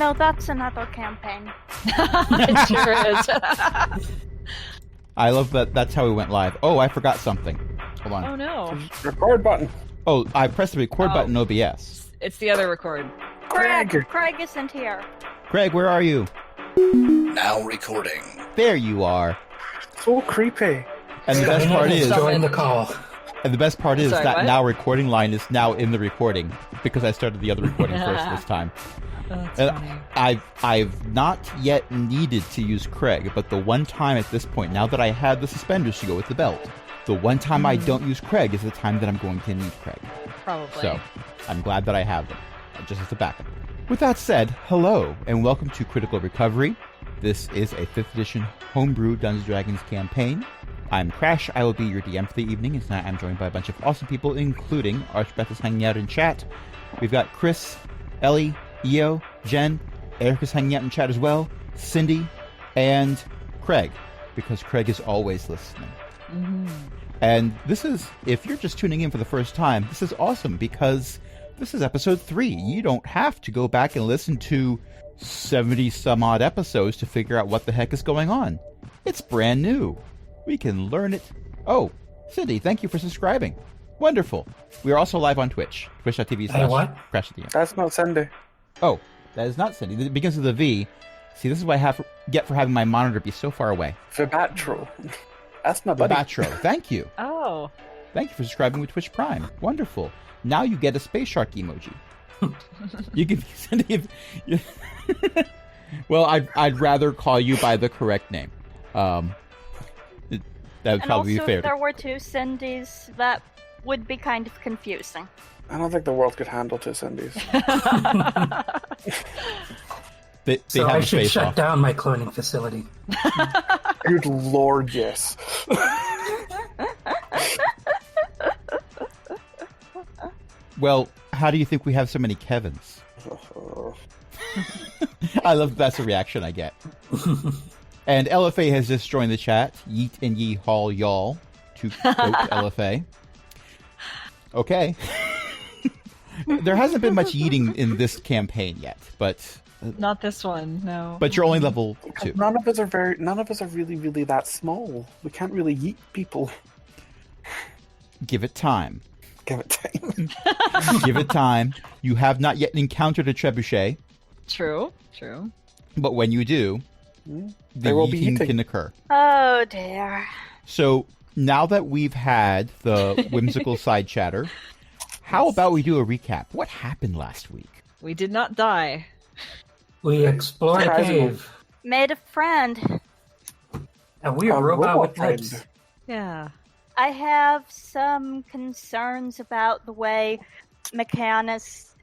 No, that's another campaign. It sure is. I love that. That's how we went live. Oh, I forgot something. Hold on. Oh no. Record button. Oh, I pressed the record button in OBS. It's the other record. Craig. Craig isn't here. Craig, where are you? Now recording. There you are. So creepy. And the best part is, join the call. and the best part is Sorry, that what? now recording line is now in the recording because I started the other recording first this time. That's And funny. I've not yet needed to use Craig, but the one time at this point, now that I had the suspenders to go with the belt, the one time I don't use Craig is the time that I'm going to need Craig. Probably. So, I'm glad that I have them, just as a backup. With that said, hello, and welcome to Critical Recovery. This is a 5th edition homebrew Dungeons & Dragons campaign. I'm Crash, I will be your DM for the evening, and tonight I'm joined by a bunch of awesome people, including Archbeth is hanging out in chat. We've got Chris, Ellie, Io, Jen, Eric is hanging out in chat as well, Cindy, and Craig, because Craig is always listening. Mm-hmm. And this is, if you're just tuning in for the first time, this is awesome because this is episode 3. You don't have to go back and listen to 70 some odd episodes to figure out what the heck is going on. It's brand new. We can learn it. Oh, Cindy, thank you for subscribing. Wonderful. We are also live on Twitch. Twitch.tv/ what? CrashTheDM. That's not Cindy. Oh, that is not Cindy. It begins with a V. See, this is what I get for having my monitor be so far away. Vibatro. That's my buddy. Batro, thank you. Oh. Thank you for subscribing with Twitch Prime. Wonderful. Now you get a space shark emoji. You can send it. Well, I'd rather call you by the correct name. That would And probably also, be fair. if there were two Cindys, that would be kind of confusing. I don't think the world could handle two Cindys. They So have I a should face shut off. down my cloning facility. Good lord, yes. Well, how do you think we have so many Kevins? I love that's the reaction I get. And LFA has just joined the chat. Yeet and yee haul y'all, to quote LFA. Okay. There hasn't been much yeeting in this campaign yet, but Not this one, no. you're only level 2. None of us are really, really that small. We can't really yeet people. Give it time. Give it time. Give it time. You have not yet encountered a trebuchet, True. but when you do, the There will be yeeting eating. can occur. Oh dear. So now that we've had the whimsical side chatter, how about we do a recap? What happened last week? We did not die. We explored a Surprisingly. cave, Made a friend. and we are A robot with friend. lips. Yeah. I have some concerns about the way Mechanus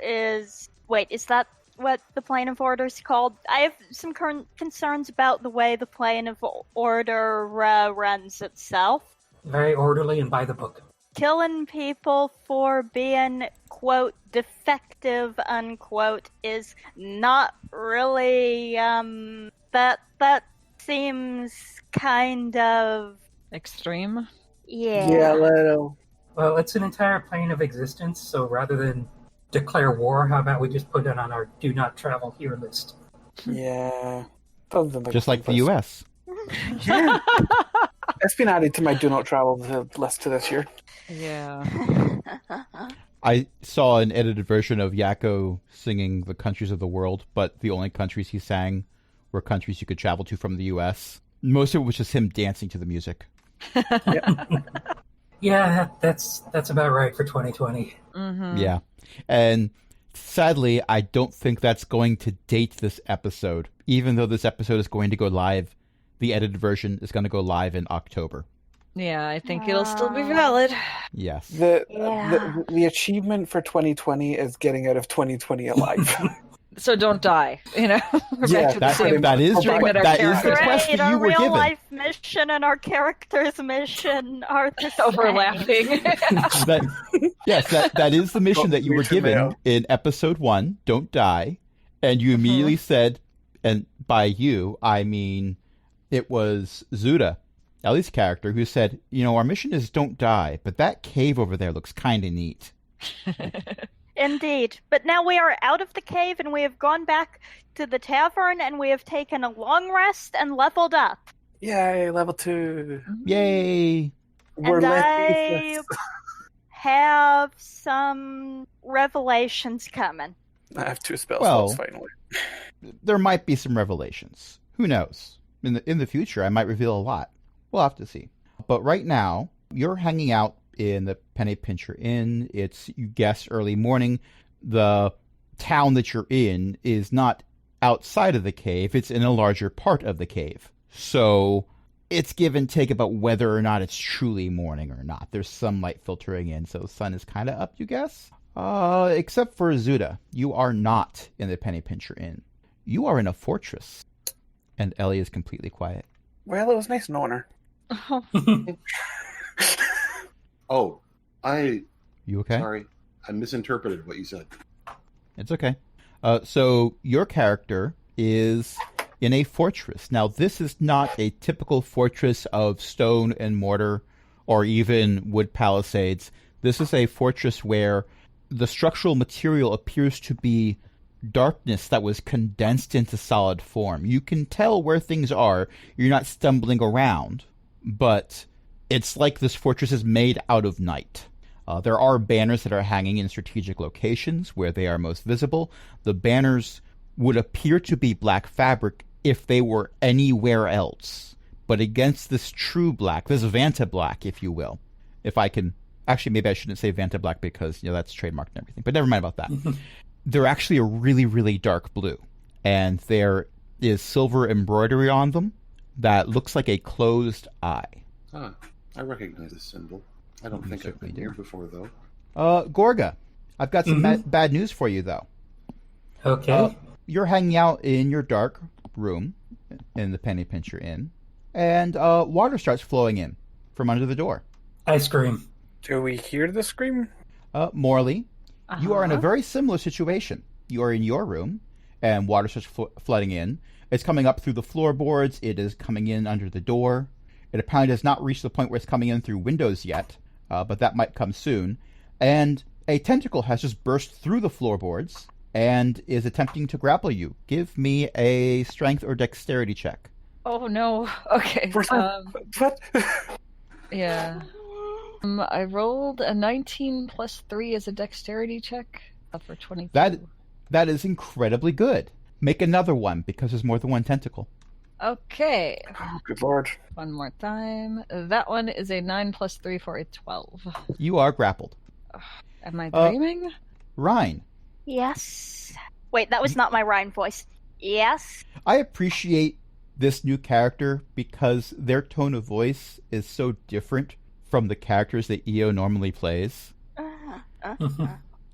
is... Wait, is that what the Plane of Order is called? I have some concerns about the way the Plane of Order runs itself. Very orderly and by the book. Killing people for being, quote, defective, unquote, is not really, that seems kind of... Extreme. Yeah, little. Well, it's an entire plane of existence, so rather than declare war, how about we just put it on our do not travel here list? Yeah. Doesn't sound Just a like the fun U.S. place. Yeah. It's been added to my do not travel list to this year. Yeah. I saw an edited version of Yakko singing the countries of the world, but the only countries he sang were countries you could travel to from the U.S. Most of it was just him dancing to the music. Yeah, that's about right for 2020. Mm-hmm. Yeah. And sadly, I don't think that's going to date this episode. Even though this episode is going to go live, the edited version is going to go live in October. Yeah, I think it'll still be valid. Yes. The achievement for 2020 is getting out of 2020 alive. So don't die, you know? We're Yeah, back to the That, same that is thing your, that our that is the characters quest Great, that you our were given. real-life mission and our character's mission are the same. overlapping. That is the mission that you were Reach your given mail. in episode 1, Don't Die. And you immediately said, and by you, I mean, it was Zuda, Ellie's character, who said, our mission is don't die, but that cave over there looks kind of neat. Indeed. But now we are out of the cave and we have gone back to the tavern and we have taken a long rest and leveled up. Yay, level 2. Yay! We're And less I useless. have some revelations coming. I have 2 spell Well- slots finally. There might be some revelations. Who knows? In the future, I might reveal a lot. We'll have to see. But right now, you're hanging out in the Penny Pincher Inn. It's, you guess, early morning. The town that you're in is not outside of the cave. It's in a larger part of the cave. So it's give and take about whether or not it's truly morning or not. There's some light filtering in, so the sun is kind of up, you guess. Except for Zuda. You are not in the Penny Pincher Inn. You are in a fortress. And Ellie is completely quiet. Well, it was nice knowing her. Oh, You okay? sorry. I misinterpreted what you said. It's okay. So your character is in a fortress. Now, this is not a typical fortress of stone and mortar or even wood palisades. This is a fortress where the structural material appears to be darkness that was condensed into solid form. You can tell where things are. You're not stumbling around, but it's like this fortress is made out of night. There are banners that are hanging in strategic locations where they are most visible. The banners would appear to be black fabric if they were anywhere else. But against this true black, this Vanta black, if you will, if I can... Actually, maybe I shouldn't say Vanta black because, that's trademarked and everything. But never mind about that. They're actually a really, really dark blue. And there is silver embroidery on them that looks like a closed eye. Ah, I recognize this symbol. I don't You think I've certainly been do. here before, though. Gorga, I've got some bad news for you, though. Okay. You're hanging out in your dark room in the Penny Pincher Inn, and water starts flowing in from under the door. I scream. Do we hear the scream? Morley, you are in a very similar situation. You are in your room, and water starts flooding in. It's coming up through the floorboards. It is coming in under the door. It apparently has not reached the point where it's coming in through windows yet, but that might come soon. And a tentacle has just burst through the floorboards and is attempting to grapple you. Give me a strength or dexterity check. Oh no. Okay. What? Yeah. I rolled a 19 plus 3 as a dexterity check for 22. That is incredibly good. Make another one because there's more than one tentacle. Okay. Oh, good lord. One more time. That one is a 9 plus 3 for a 12. You are grappled. Am I dreaming? Rhine, Yes. Wait, that was not my Ryan voice. Yes. I appreciate this new character because their tone of voice is so different from the characters that EO normally plays.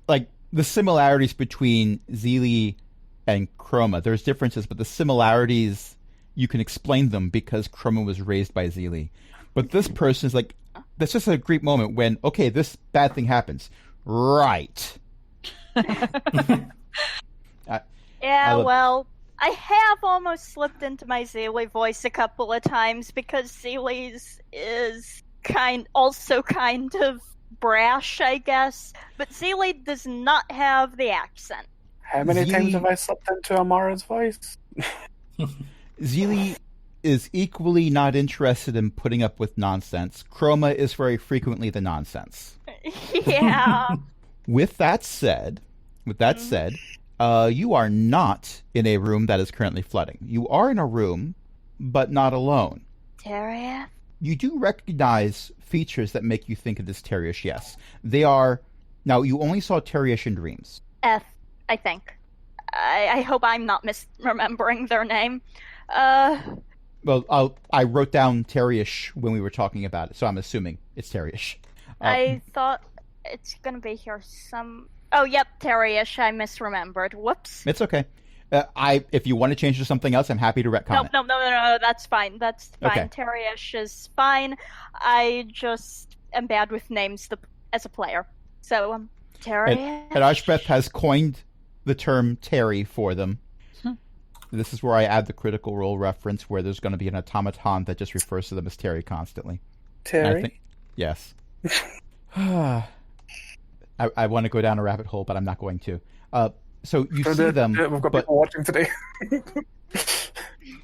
Like, the similarities between Zeely and Chroma, there's differences, but the similarities, you can explain them because Chroma was raised by Zeely. But this person is like, that's just a great moment when, okay, this bad thing happens. Right. Yeah, love- well, I have almost slipped into my Zeely voice a couple of times because Zeely's is also kind of brash, I guess. But Zeely does not have the accent. How many times have I slipped into Amara's voice? Zeely is equally not interested in putting up with nonsense. Chroma is very frequently the nonsense. Yeah. With that said, you are not in a room that is currently flooding. You are in a room, but not alone. Terrier? You do recognize features that make you think it is Terriish, yes. They are... Now, you only saw Terriish in dreams. F, I think. I hope I'm not misremembering their name. Well, I wrote down Terriish when we were talking about it, so I'm assuming it's Terriish. I thought it's gonna be here some... Oh, yep, Terriish, I misremembered. Whoops. It's okay. If you want to change to something else, I'm happy to retcon it. No, that's fine. That's fine. Okay. Terriish is fine. I just am bad with names as a player. So, Terriish? And Ashbeth has coined the term Terry for them. This is where I add the Critical Role reference where there's going to be an automaton that just refers to them as Terry constantly. And I Terry? think, yes. I want to go down a rabbit hole, but I'm not going to. So you see them, We've got but people watching today.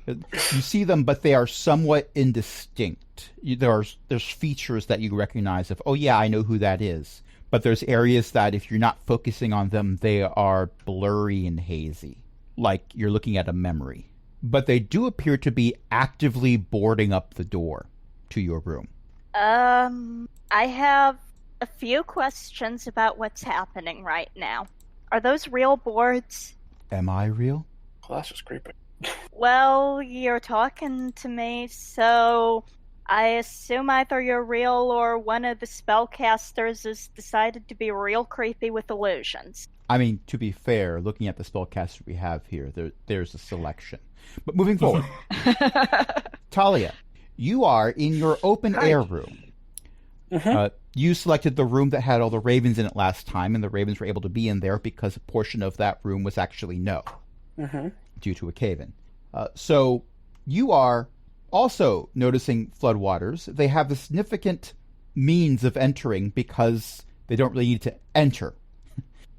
you see them, but they are somewhat indistinct. There's features that you recognize of, oh yeah, I know who that is. But there's areas that if you're not focusing on them, they are blurry and hazy, like you're looking at a memory. But they do appear to be actively boarding up the door to your room. I have a few questions about what's happening right now. Are those real boards? Am I real? Oh, that's just creepy. Well, you're talking to me, so I assume either you're real or one of the spellcasters has decided to be real creepy with illusions. I mean, to be fair, looking at the spellcaster we have here, there's a selection. But moving forward, Talia, you are in your open air room. Mm-hmm. You selected the room that had all the ravens in it last time, and the ravens were able to be in there because a portion of that room was actually due to a cave-in. So you are also noticing floodwaters. They have a significant means of entering because they don't really need to enter.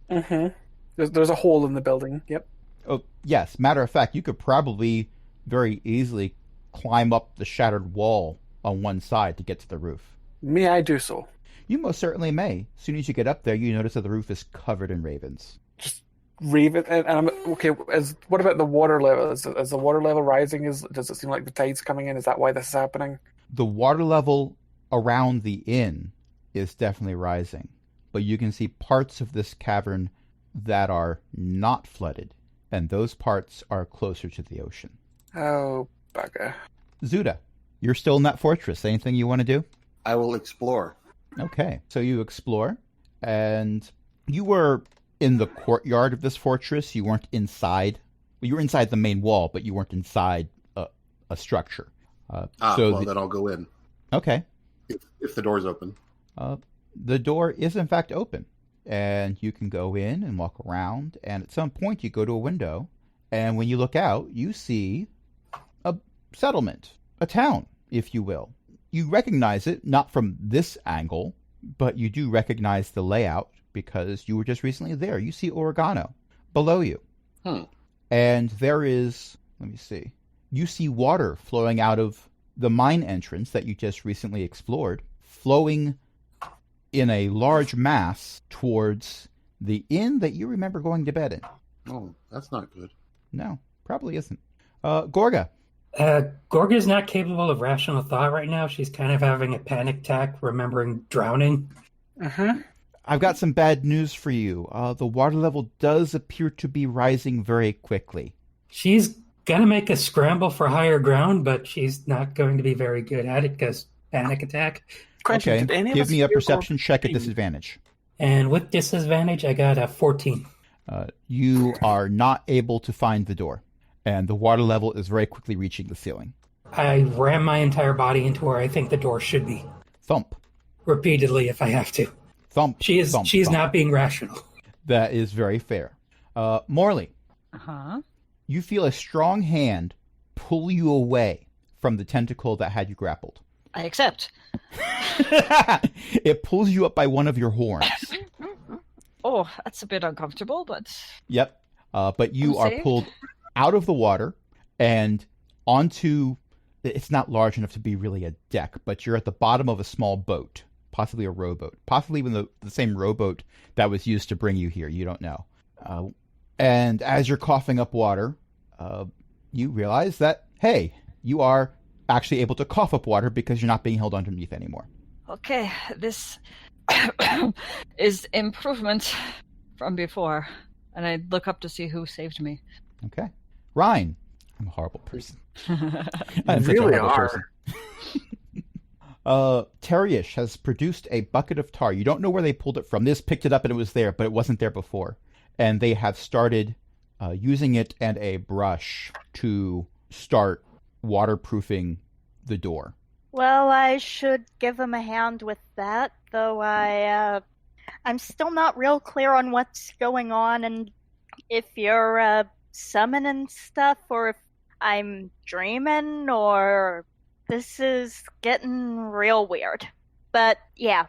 Mm-hmm. There's a hole in the building. Yep. Oh, yes. Matter of fact, you could probably very easily climb up the shattered wall on one side to get to the roof. May I do so? You most certainly may. As soon as you get up there, you notice that the roof is covered in ravens. Just raven. And I'm okay. What about the water level? Is the water level rising? Does it seem like the tide's coming in? Is that why this is happening? The water level around the inn is definitely rising, but you can see parts of this cavern that are not flooded, and those parts are closer to the ocean. Oh, bugger. Zuda, you're still in that fortress. Anything you want to do? I will explore. Okay, so you explore, and you were in the courtyard of this fortress. You weren't inside. Well, you were inside the main wall, but you weren't inside a structure. Then I'll go in. Okay. If the door's open. The door is in fact open, and you can go in and walk around, and at some point you go to a window, and when you look out, you see a settlement, a town, if you will. You recognize it, not from this angle, but you do recognize the layout because you were just recently there. You see Oregano below you. And there is, let me see, you see water flowing out of the mine entrance that you just recently explored, flowing in a large mass towards the inn that you remember going to bed in. Oh, that's not good. No, probably isn't. Gorga. Gorga's not capable of rational thought right now. She's kind of having a panic attack, remembering drowning. Mm-hmm. I've got some bad news for you. The water level does appear to be rising very quickly. She's going to make a scramble for higher ground, but she's not going to be very good at it because panic attack. Question, Okay, did any of give us me a hear perception check at Gorga? disadvantage. And with disadvantage, I got a 14. You are not able to find the door, and the water level is very quickly reaching the ceiling. I ram my entire body into where I think the door should be. Thump. Repeatedly if I have to. Thump. She's thump, not thump. being rational. That is very fair. Morley, Uh-huh. you feel a strong hand pull you away from the tentacle that had you grappled. I accept. It pulls you up by one of your horns. Oh, that's a bit uncomfortable, but Yep. But you I'm are saved. pulled out of the water and onto, it's not large enough to be really a deck, but you're at the bottom of a small boat, possibly a rowboat, possibly even the same rowboat that was used to bring you here. You don't know. And as you're coughing up water, you realize that, hey, you are actually able to cough up water because you're not being held underneath anymore. okay, this is improvement from before. And I look up to see who saved me. Okay. Ryan. I'm a horrible person. I'm such a really horrible are. person. Teriush has produced a bucket of tar. You don't know where they pulled it from. They just picked it up and it was there, but it wasn't there before. And they have started using it and a brush to start waterproofing the door. Well, I should give him a hand with that, though I'm still not real clear on what's going on and if you're summoning stuff or if I'm dreaming or this is getting real weird. But yeah,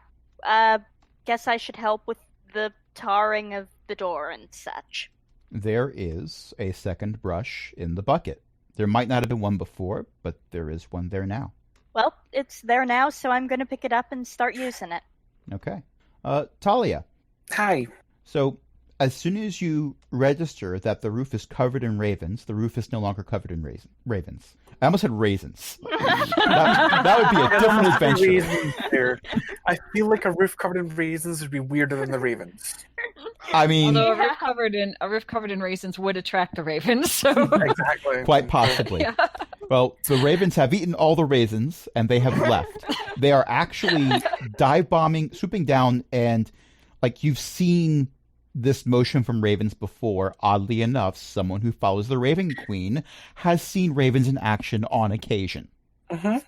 guess I should help with the tarring of the door and such. There is a second brush in the bucket. There might not have been one before, but there is one there now. Well, it's there now, so I'm going to pick it up and start using it. Okay. Talia. Hi. So, as soon as you register that the roof is covered in ravens, the roof is no longer covered in ravens. I almost said raisins. that would be a different adventure. Raisins there. I feel like a roof covered in raisins would be weirder than the ravens. I mean, although a roof covered in raisins would attract the ravens, so exactly. Quite possibly. Yeah. Well, the ravens have eaten all the raisins, and they have left. They are actually dive bombing, swooping down, and like you've seen this motion from ravens before. Oddly enough, someone who follows the Raven Queen has seen ravens in action on occasion. Mm-hmm.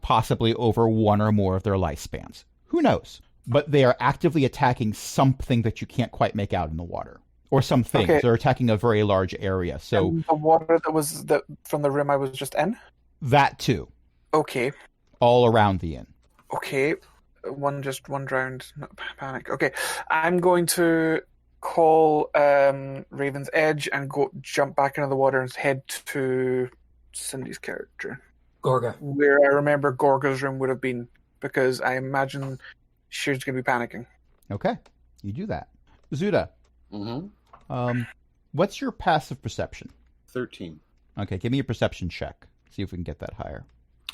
Possibly over one or more of their lifespans. Who knows? But they are actively attacking something that you can't quite make out in the water. Or some things. Okay. They're attacking a very large area. So And the water that from the room I was just in? that too. Okay. All around the inn. Okay. One drowned. No, panic. Okay. I'm going to call Raven's Edge and go jump back into the water and head to Cindy's character. Gorga. Where I remember Gorga's room would have been, because I imagine she's going to be panicking. Okay. You do that. Zuda. Mm-hmm. What's your passive perception? 13. Okay, give me a perception check. See if we can get that higher.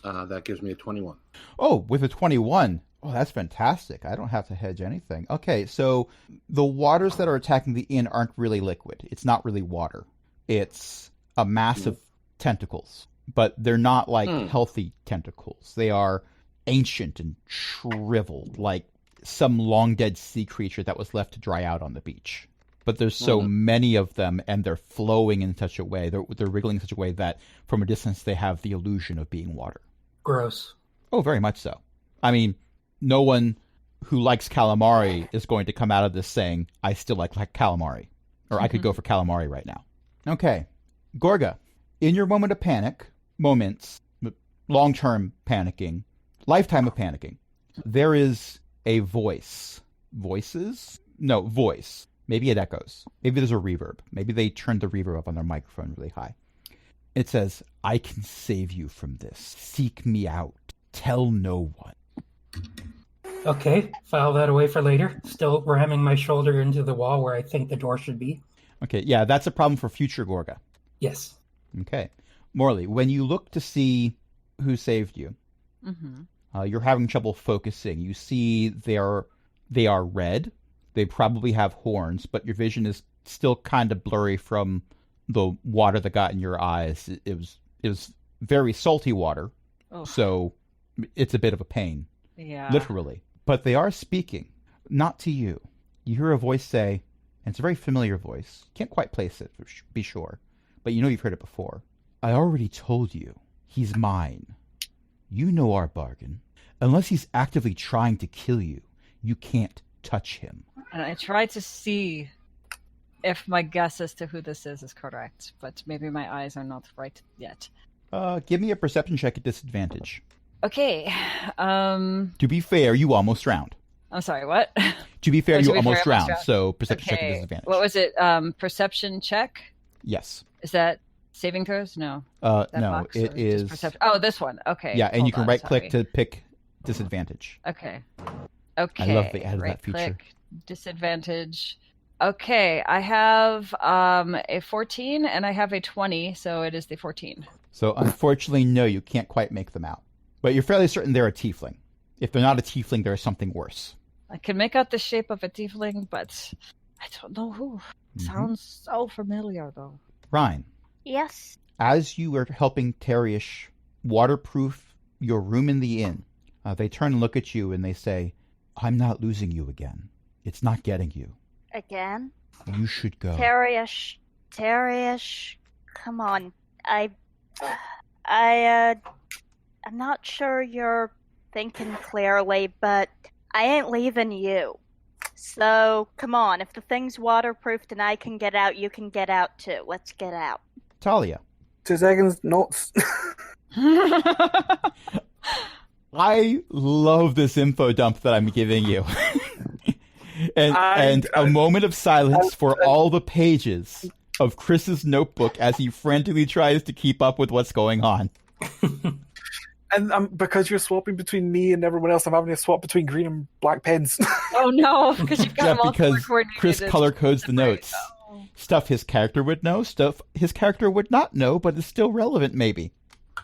That gives me a 21. Oh, with a 21. Oh, that's fantastic. I don't have to hedge anything. Okay, so the waters that are attacking the inn aren't really liquid. It's not really water. It's a mass of tentacles. But they're not like healthy tentacles. They are ancient and shriveled, like some long dead sea creature that was left to dry out on the beach. But there's so many of them, and they're flowing in such a way, they're wriggling in such a way that from a distance they have the illusion of being water. Gross. Oh, very much so. I mean, no one who likes calamari is going to come out of this saying, I still like calamari. Or I could go for calamari right now. Okay. Gorga, in your moments, long-term panicking, lifetime of panicking, there is a voice. Voices? No, voice. Maybe it echoes. Maybe there's a reverb. Maybe they turned the reverb up on their microphone really high. It says, I can save you from this. Seek me out. Tell no one. Okay, file that away for later. Still ramming my shoulder into the wall where I think the door should be. Okay, yeah, that's a problem for future Gorga. Yes. Okay. Morley, when you look to see who saved you, you're having trouble focusing. You see they are red. They probably have horns, but your vision is still kind of blurry from the water that got in your eyes. It was very salty water, so it's a bit of a pain. Yeah. Literally. But they are speaking, not to you. You hear a voice say, and it's a very familiar voice. Can't quite place it, be sure, but you know you've heard it before. I already told you, he's mine. You know our bargain. Unless he's actively trying to kill you, you can't touch him. And I try to see if my guess as to who this is correct, but maybe my eyes are not right yet. Give me a perception check at disadvantage. Okay. To be fair, you almost drowned. I'm sorry, what? To be fair, you To be almost fair, I almost drowned, drowned. so perception check at Okay. disadvantage. What was it? Perception check? Yes. Is that saving throws? No. No, That box, it or just is... perception? Oh, this one. Okay. Yeah, and you hold can on, right-click sorry. to pick disadvantage. Okay. Okay. I love they added that right feature. click, disadvantage. Okay, I have a 14 and I have a 20, so it is the 14. So unfortunately, no, you can't quite make them out. But you're fairly certain they're a tiefling. If they're not a tiefling, they're something worse. I can make out the shape of a tiefling, but I don't know who. Sounds so familiar, though. Ryan, Yes. as you are helping Terish waterproof your room in the inn, they turn and look at you and they say, I'm not losing you again. It's not getting you. Again? You should go. Terish, come on. I'm not sure you're thinking clearly, but I ain't leaving you. So, come on, if the thing's waterproofed and I can get out, you can get out too. Let's get out. Talia, 2 seconds, notes. I love this info dump that I'm giving you. And a moment of silence for all the pages of Chris's notebook as he frantically tries to keep up with what's going on. And because you're swapping between me and everyone else, I'm having to swap between green and black pens. Oh no, because you've got them all because coordinated. Chris color codes the notes. Oh. Stuff his character would know, stuff his character would not know, but is still relevant maybe.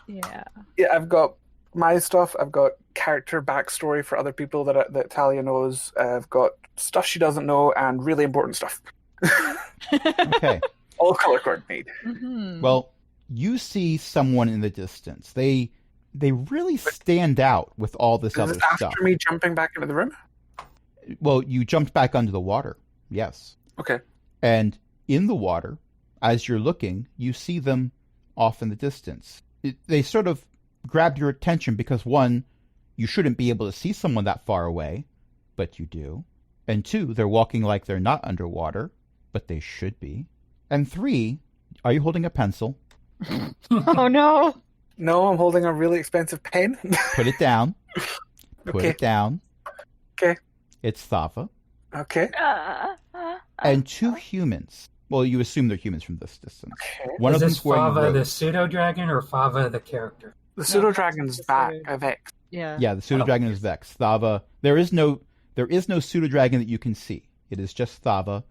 Yeah. Yeah, I've got my stuff. I've got character backstory for other people that Talia knows. I've got stuff she doesn't know and really important stuff. Okay. All color coordinated. Mm-hmm. Well, you see someone in the distance. They really stand out with all this Is other this after stuff. me jumping back into the room? Well, you jumped back under the water. Yes. Okay. And in the water, as you're looking, you see them off in the distance. They sort of grabbed your attention because, one, you shouldn't be able to see someone that far away, but you do. And two, they're walking like they're not underwater, but they should be. And three, are you holding a pencil? Oh no. No, I'm holding a really expensive pen. Put it down. Put Okay. it down. Okay. It's Thava. Okay. And two humans. Well, you assume they're humans from this distance. Okay. One Is of this them's wearing Fava the robes. pseudo dragon or Fava the character? The pseudo dragon's back. Vex. Yeah. Yeah, the pseudo dragon is Vex. Thava. There is no pseudo dragon that you can see. It is just Thava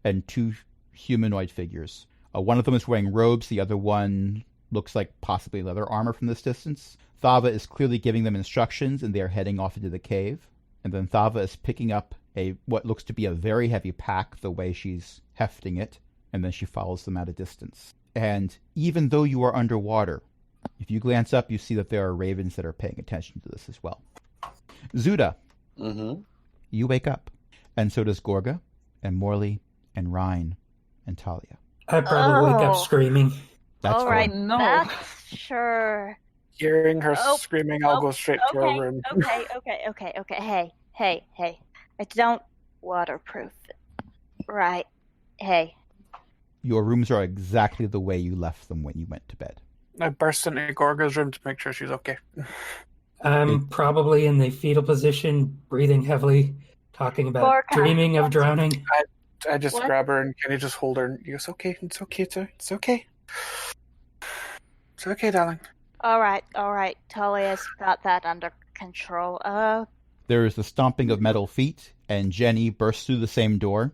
and two humanoid figures. One of them is wearing robes. The other one looks like possibly leather armor from this distance. Thava is clearly giving them instructions, and they are heading off into the cave. And then Thava is picking up what looks to be a very heavy pack, the way she's hefting it, and then she follows them at a distance. And even though you are underwater, if you glance up, you see that there are ravens that are paying attention to this as well. Zuda, Mm-hmm. you wake up, and so does Gorga, and Morley, and Rhine, and Talia. I probably wake up Oh. screaming. That's All right, No. that's sure. Hearing her Oh, screaming, I'll go straight to her room. Okay. Hey. I don't waterproof it. Right. Hey. Your rooms are exactly the way you left them when you went to bed. I burst into Gorga's room to make sure she's okay. I'm probably in the fetal position, breathing heavily, talking about Gorga. dreaming of drowning. I just What? grab her and kind of just hold her. And he goes, okay, it's okay, it's okay. It's okay, darling. All right. Talia's got that under control. There is the stomping of metal feet, and Jenny bursts through the same door.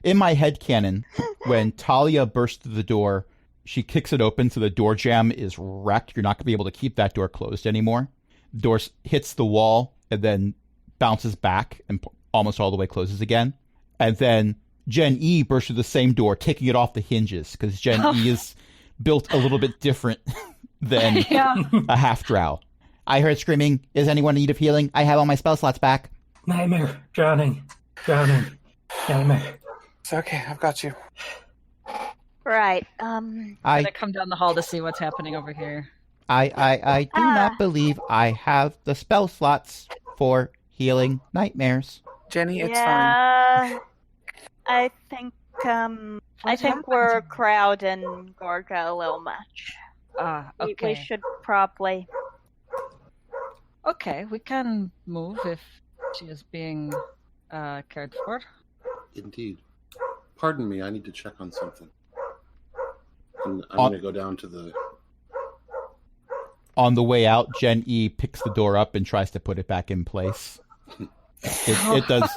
In my headcanon, when Talia bursts through the door, she kicks it open so the door jamb is wrecked. You're not going to be able to keep that door closed anymore. The door hits the wall and then bounces back and almost all the way closes again. And then Gen E bursts through the same door, taking it off the hinges, because Gen E is built a little bit different than Yeah. a half-drow. I heard screaming, is anyone in need of healing? I have all my spell slots back. Nightmare, drowning, nightmare. It's okay, I've got you. right. I'm gonna come down the hall to see what's happening over here. I do not believe I have the spell slots for healing nightmares. Jenny, it's fine. Yeah. I think What we're happened? crowding Gorga a little much. Okay. We should probably. Okay, we can move if she is being cared for. Indeed. Pardon me, I need to check on something. And I'm On- going to go down to the... On the way out, Gen E picks the door up and tries to put it back in place. It does.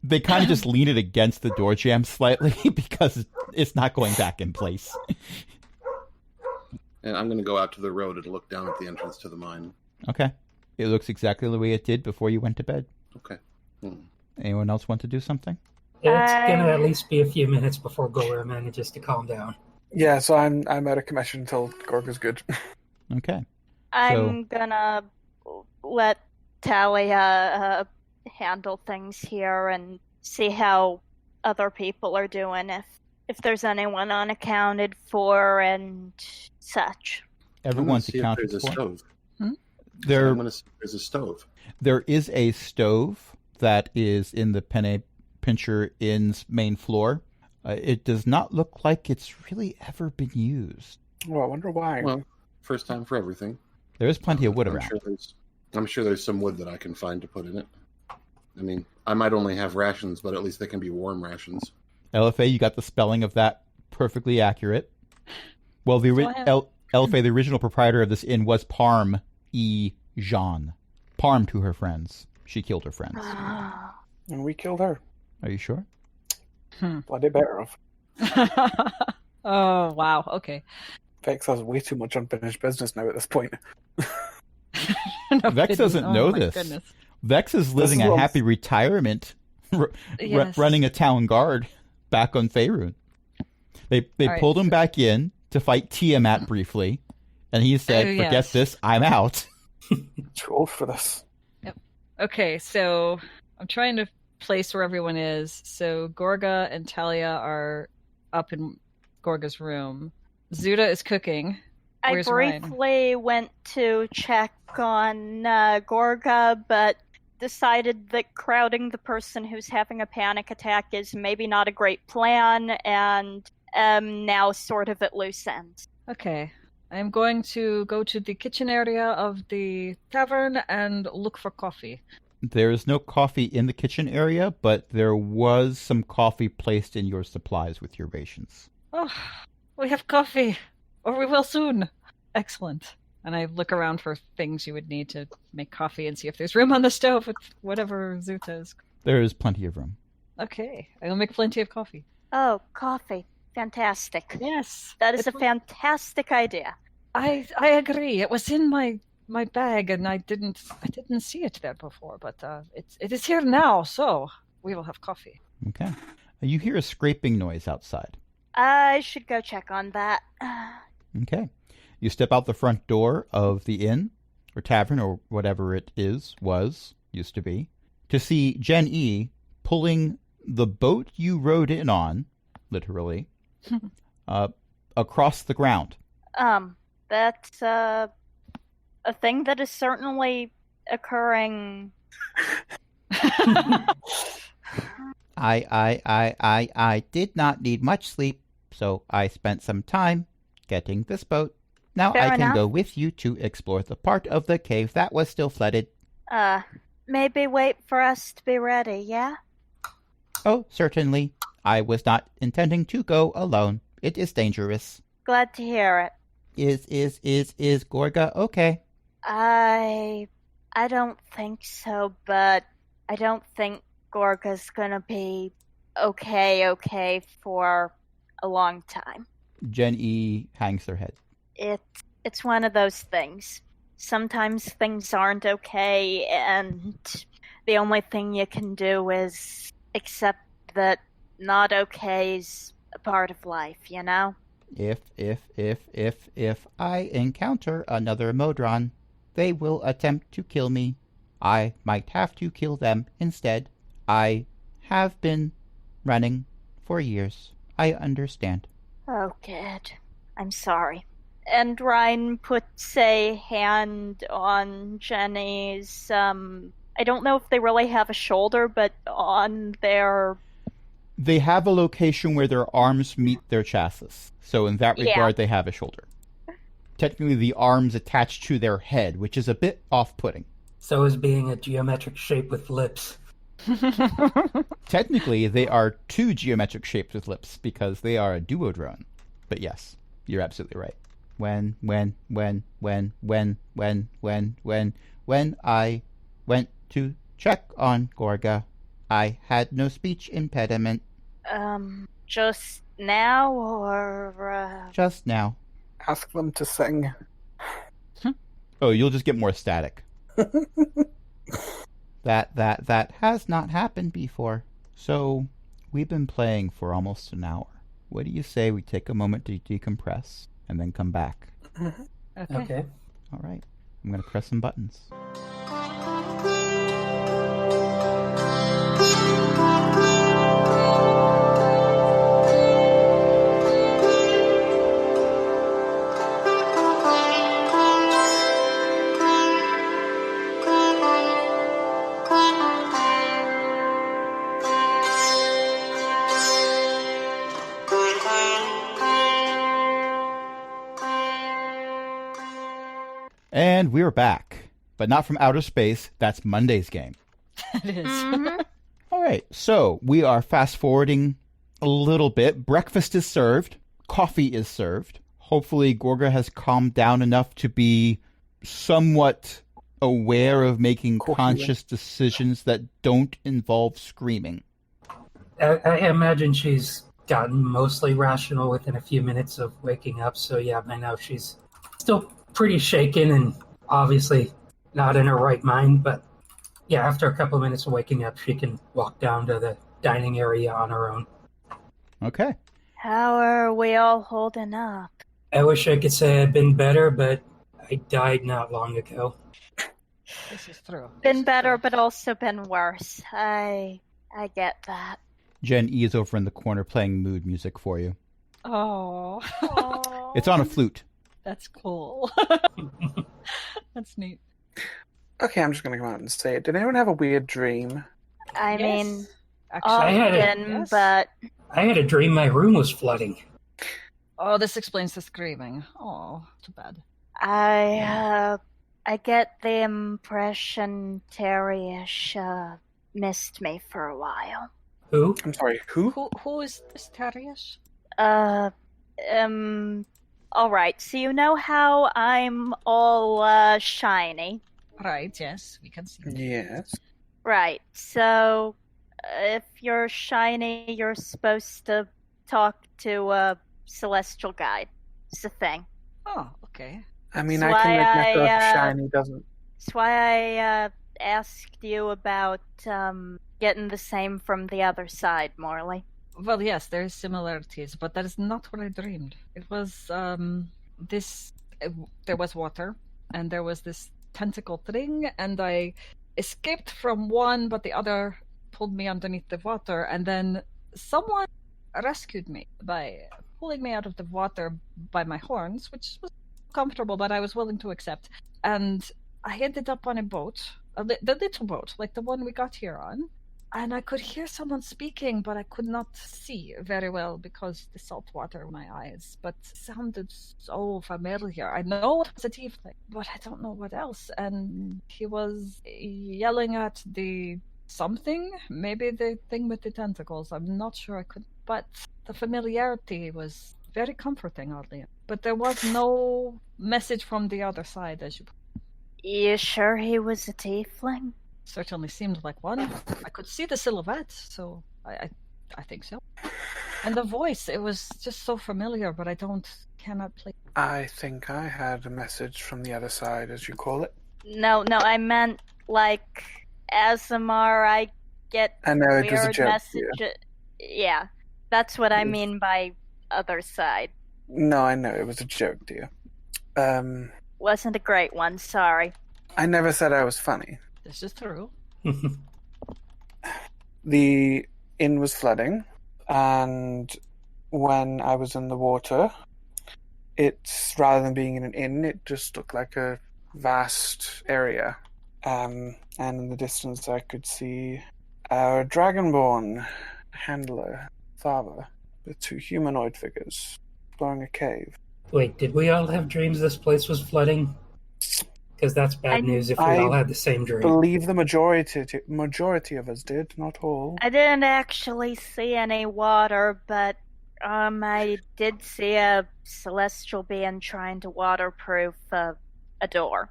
They kind of just lean it against the door jamb slightly because it's not going back in place. And I'm going to go out to the road and look down at the entrance to the mine. Okay. It looks exactly the way it did before you went to bed. Okay. Hmm. Anyone else want to do something? It's gonna at least be a few minutes before Gora manages to calm down. Yeah, so I'm out of commission until Gorga's good. Okay. I'm gonna let Talia handle things here and see how other people are doing. If there's anyone unaccounted for and such. Everyone's I'm gonna see if accounted there's a for. stove. I'm There, going to see if there's a stove. there is a stove that is in the Pincher Inn's main floor. It does not look like it's really ever been used. Well, I wonder why. Well, first time for everything. There is plenty of wood I'm around. sure there's some wood that I can find to put in it. I mean, I might only have rations, but at least they can be warm rations. LFA, you got the spelling of that perfectly accurate. Well, LFA, the original proprietor of this inn, was Parm E. Jean. Parm to her friends. She killed her friends. And we killed her. Are you sure? Bloody better of. Oh, wow. Okay. Vex has way too much unfinished business now at this point. No Vex kidding. doesn't know my this. Goodness. Vex is living a happy retirement, Yes. running a town guard back on Faerun. They All pulled right, him back in to fight Tiamat briefly, and he said, Oh, "Forget yes. this, I'm out." Too old for this. Okay, so I'm trying to place where everyone is. So Gorga and Talia are up in Gorga's room. Zuda is cooking. I Where's Ryan? briefly went to check on Gorga, but decided that crowding the person who's having a panic attack is maybe not a great plan, and now sort of at loose ends. Okay. I'm going to go to the kitchen area of the tavern and look for coffee. There is no coffee in the kitchen area, but there was some coffee placed in your supplies with your rations. Oh, we have coffee. Or we will soon. Excellent. And I look around for things you would need to make coffee and see if there's room on the stove with whatever Zuta is. There is plenty of room. Okay. I will make plenty of coffee. Oh, coffee. Fantastic. Yes. That is a fantastic idea. I agree. It was in my bag and I didn't see it there before, but it is here now, so we will have coffee. Okay. You hear a scraping noise outside. I should go check on that. Okay. You step out the front door of the inn, or tavern, or whatever it used to be, to see Jen E. pulling the boat you rode in on, literally, across the ground. That's a thing that is certainly occurring. I did not need much sleep, so I spent some time getting this boat. Now Fair I can enough. go with you to explore the part of the cave that was still flooded. Maybe wait for us to be ready, yeah? Oh, certainly. I was not intending to go alone. It is dangerous. Glad to hear it. Is Gorga okay? I don't think so, but I don't think Gorga's gonna be okay for a long time. Jen E. hangs their head. It's one of those things. Sometimes things aren't okay, and the only thing you can do is accept that not okay is a part of life, you know? If I encounter another Modron, they will attempt to kill me. I might have to kill them instead. I have been running for years. I understand. Oh, good. I'm sorry. And Ryan puts a hand on Jenny's, I don't know if they really have a shoulder, but on their... They have a location where their arms meet their chassis. So in that regard, they have a shoulder. Technically, the arms attached to their head, which is a bit off-putting. So is being a geometric shape with lips. Technically, they are two geometric shapes with lips because they are a duodrone. But yes, you're absolutely right. When I went to check on Gorga, I had no speech impediment. Just now, or... Just now. Ask them to sing. Oh, you'll just get more static. That has not happened before. So, we've been playing for almost an hour. What do you say we take a moment to decompress and then come back? Okay. All right. I'm going to press some buttons. And we're back. But not from outer space. That's Monday's game. It is. Mhm. right, so we are fast forwarding a little bit. Breakfast is served. Coffee is served. Hopefully Gorga has calmed down enough to be somewhat aware of making conscious decisions that don't involve screaming. I imagine she's gotten mostly rational within a few minutes of waking up, so yeah, by now she's still pretty shaken and obviously not in her right mind, but yeah, after a couple of minutes of waking up, she can walk down to the dining area on her own. Okay. How are we all holding up? I wish I could say I'd been better, but I died not long ago. This is true. Been better, but also been worse. I get that. Gen E is over in the corner playing mood music for you. Oh. It's on a flute. That's cool. That's neat. Okay, I'm just going to come out and say it. Did anyone have a weird dream? I mean, Yes. Actually, often, yes. but I had a dream my room was flooding. Oh, this explains the screaming. Oh, too bad. I get the impression Terry-ish missed me for a while. Who? I'm sorry, who? Who is this Tarius? All right. So you know how I'm all shiny, Right, yes, we can see. Yes. right? So if you're shiny, you're supposed to talk to a celestial guide. It's a thing. Oh, okay. I mean, That's I can make why myself I, shiny, doesn't... That's why I asked you about getting the same from the other side, Morley. Well, yes, there is similarities, but that is not what I dreamed. It was there was water, and there was this tentacle thing, and I escaped from one, but the other pulled me underneath the water, and then someone rescued me by pulling me out of the water by my horns, which was comfortable, but I was willing to accept. And I ended up on a boat, the little boat, like the one we got here on. And I could hear someone speaking, but I could not see very well because the salt water in my eyes. But it sounded so familiar. I know it was a tiefling, but I don't know what else. And he was yelling at the something, maybe the thing with the tentacles. I'm not sure I could. But the familiarity was very comforting, oddly. But there was no message from the other side, as you. You sure he was a tiefling? Certainly seemed like one. I could see the silhouette, so I think so. And the voice, it was just so familiar, but I cannot place. I think I had a message from the other side, as you call it. No, I meant like ASMR. I get I know, it was a weird joke. messages. Yeah, that's what I mean by other side. No, I know, it was a joke, dear. Wasn't a great one, sorry. I never said I was funny. This is true. The inn was flooding, and when I was in the water, it's, rather than being in an inn, it just looked like a vast area. And in the distance I could see our dragonborn handler, Thava, with two humanoid figures exploring a cave. Wait, did we all have dreams this place was flooding? Because that's bad news if we all had the same dream. I believe the majority of us did, not all. I didn't actually see any water, but I did see a celestial being trying to waterproof a door.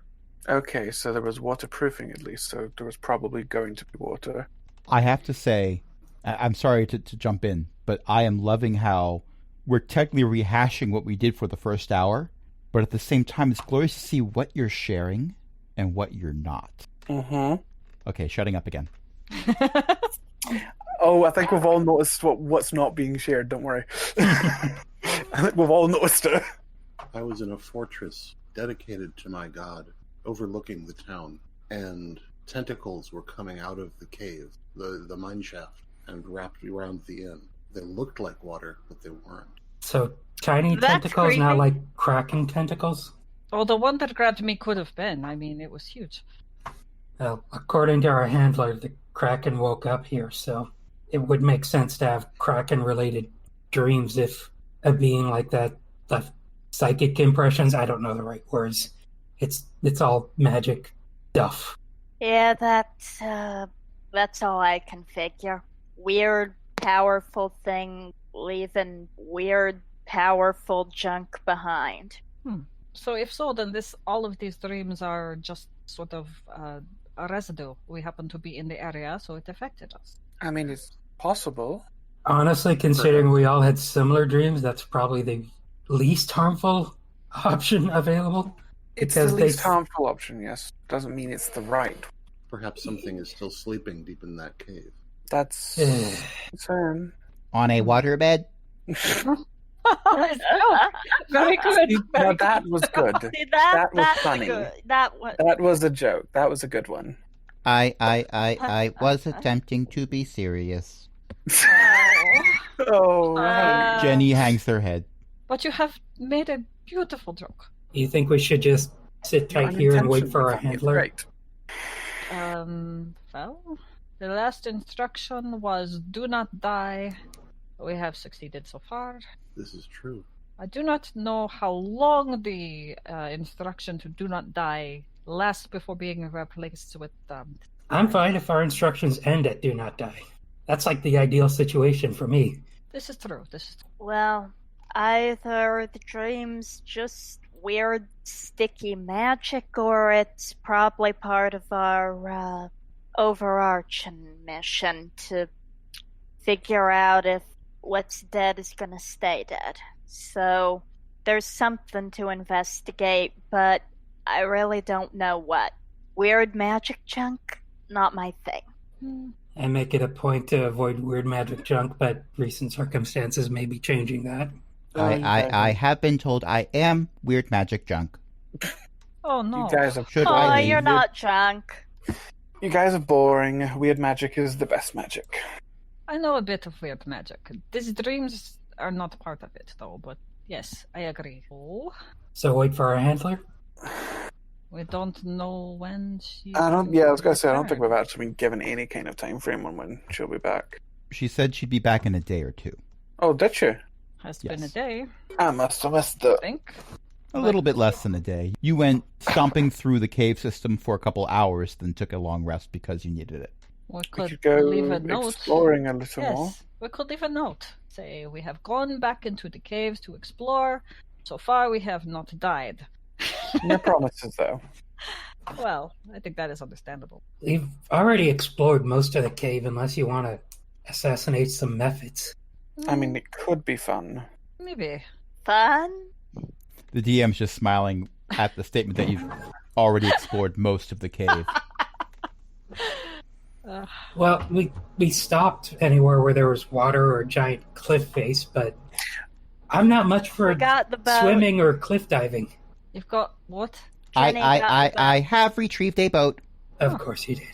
Okay, so there was waterproofing at least, so there was probably going to be water. I have to say, I'm sorry to jump in, but I am loving how we're technically rehashing what we did for the first hour, but at the same time, it's glorious to see what you're sharing and what you're not. Mm-hmm. Okay, shutting up again. Oh, I think we've all noticed what's not being shared, don't worry. I think we've all noticed it. I was in a fortress dedicated to my god, overlooking the town, and tentacles were coming out of the cave, the mine shaft, and wrapped around the inn. They looked like water, but they weren't. So tiny That's tentacles, creepy. not like kraken tentacles? Oh, the one that grabbed me could have been. I mean, it was huge. Well, according to our handler, the kraken woke up here, so it would make sense to have kraken-related dreams if a being like that left psychic impressions. I don't know the right words. It's all magic stuff. Yeah, that's all I can figure. weird, powerful thing leaving weird, powerful junk behind. So if so, then all of these dreams are just sort of a residue. We happen to be in the area, so it affected us. I mean, it's possible. Honestly, considering we all had similar dreams, that's probably the least harmful option available. It's Because the they- least harmful option, yes. Doesn't mean it's the right. Perhaps something is still sleeping deep in that cave. That's Eh. concern. On a waterbed? Very good. Now that was good. See, That was that's funny. good. That was. That was a joke. That was a good one. I was attempting to be serious. Oh, Jenny hangs her head. But you have made a beautiful joke. You think we should just sit tight here and wait for our handler? Great. Well, the last instruction was do not die. We have succeeded so far. This is true. I do not know how long the instruction to do not die lasts before being replaced with I'm fine if our instructions end at do not die. That's like the ideal situation for me. This is true. Well, either the dream's just weird, sticky magic, or it's probably part of our overarching mission to figure out if what's dead is gonna stay dead. So there's something to investigate, but I really don't know what. Weird magic junk? Not my thing. I make it a point to avoid weird magic junk, but recent circumstances may be changing that. I have been told I am weird magic junk. Oh no. You guys are Should Oh, I leave? you're not junk. You guys are boring. Weird magic is the best magic. I know a bit of weird magic. These dreams are not part of it, though, but yes, I agree. Oh, So wait for our handler? we don't know when she... I was gonna say, I don't think we've actually been given any kind of time frame on when she'll be back. She said she'd be back in a day or two. Oh, did she? Has been a Yes. day, I must have missed I it. think. A little bit less than a day. You went stomping through the cave system for a couple hours, then took a long rest because you needed it. We We could could go leave a note. exploring a little more. Yes, we could leave a note. Say, we have gone back into the caves to explore. So far, we have not died. No promises, though. Well, I think that is understandable. We've already explored most of the cave unless you want to assassinate some methods. I mean, it could be fun. Maybe. Fun? The DM's just smiling at the statement that you've already explored most of the cave. Well, we stopped anywhere where there was water or a giant cliff face, but I'm not much for We got the boat. swimming or cliff diving. You've got what? Jenny got the I have retrieved a boat. Of course you did.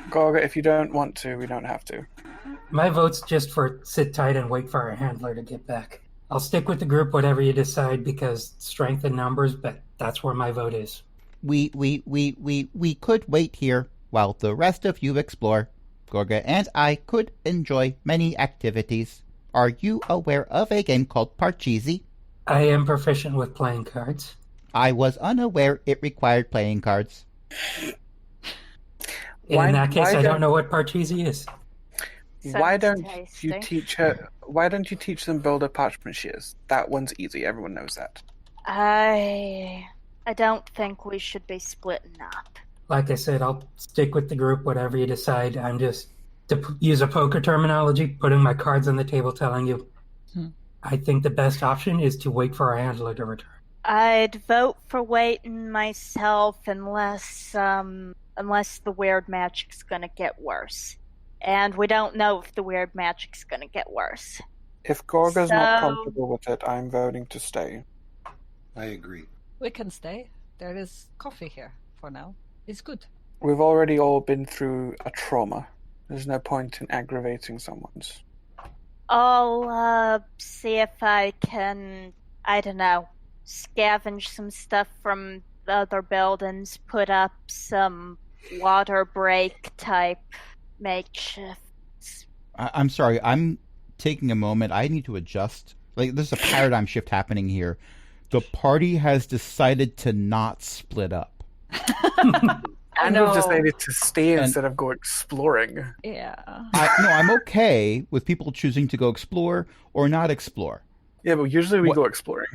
Gorga, if you don't want to, we don't have to. My vote's just for sit tight and wait for our handler to get back. I'll stick with the group whatever you decide because strength in numbers, but that's where my vote is. We could wait here while the rest of you explore. Gorga and I could enjoy many activities. Are you aware of a game called Parcheesi? I am proficient with playing cards. I was unaware it required playing cards. In that case, I don't- don't know what Parcheesi is. Why Sounds don't tasty. you teach her? Why don't you teach them builder parchment shears? That one's easy. Everyone knows that. I don't think we should be splitting up. Like I said, I'll stick with the group whatever you decide. I'm just, use a poker terminology, putting my cards on the table telling you. I think the best option is to wait for our handler to return. I'd vote for waiting myself unless the weird magic's gonna get worse. And we don't know if the weird magic's gonna get worse. If Gorga's not So- comfortable with it, I'm voting to stay. I agree. We can stay. There is coffee here for now. It's good. We've already all been through a trauma. There's no point in aggravating someone's. I'll see if I can, I don't know, scavenge some stuff from the other buildings, put up some water break type makeshifts. I'm sorry, I'm taking a moment. I need to adjust. Like, there's a paradigm shift happening here. The party has decided to not split up. And know. we've decided to stay And- instead of go exploring. Yeah. I'm okay with people choosing to go explore or not explore. Yeah, but usually we What- go exploring.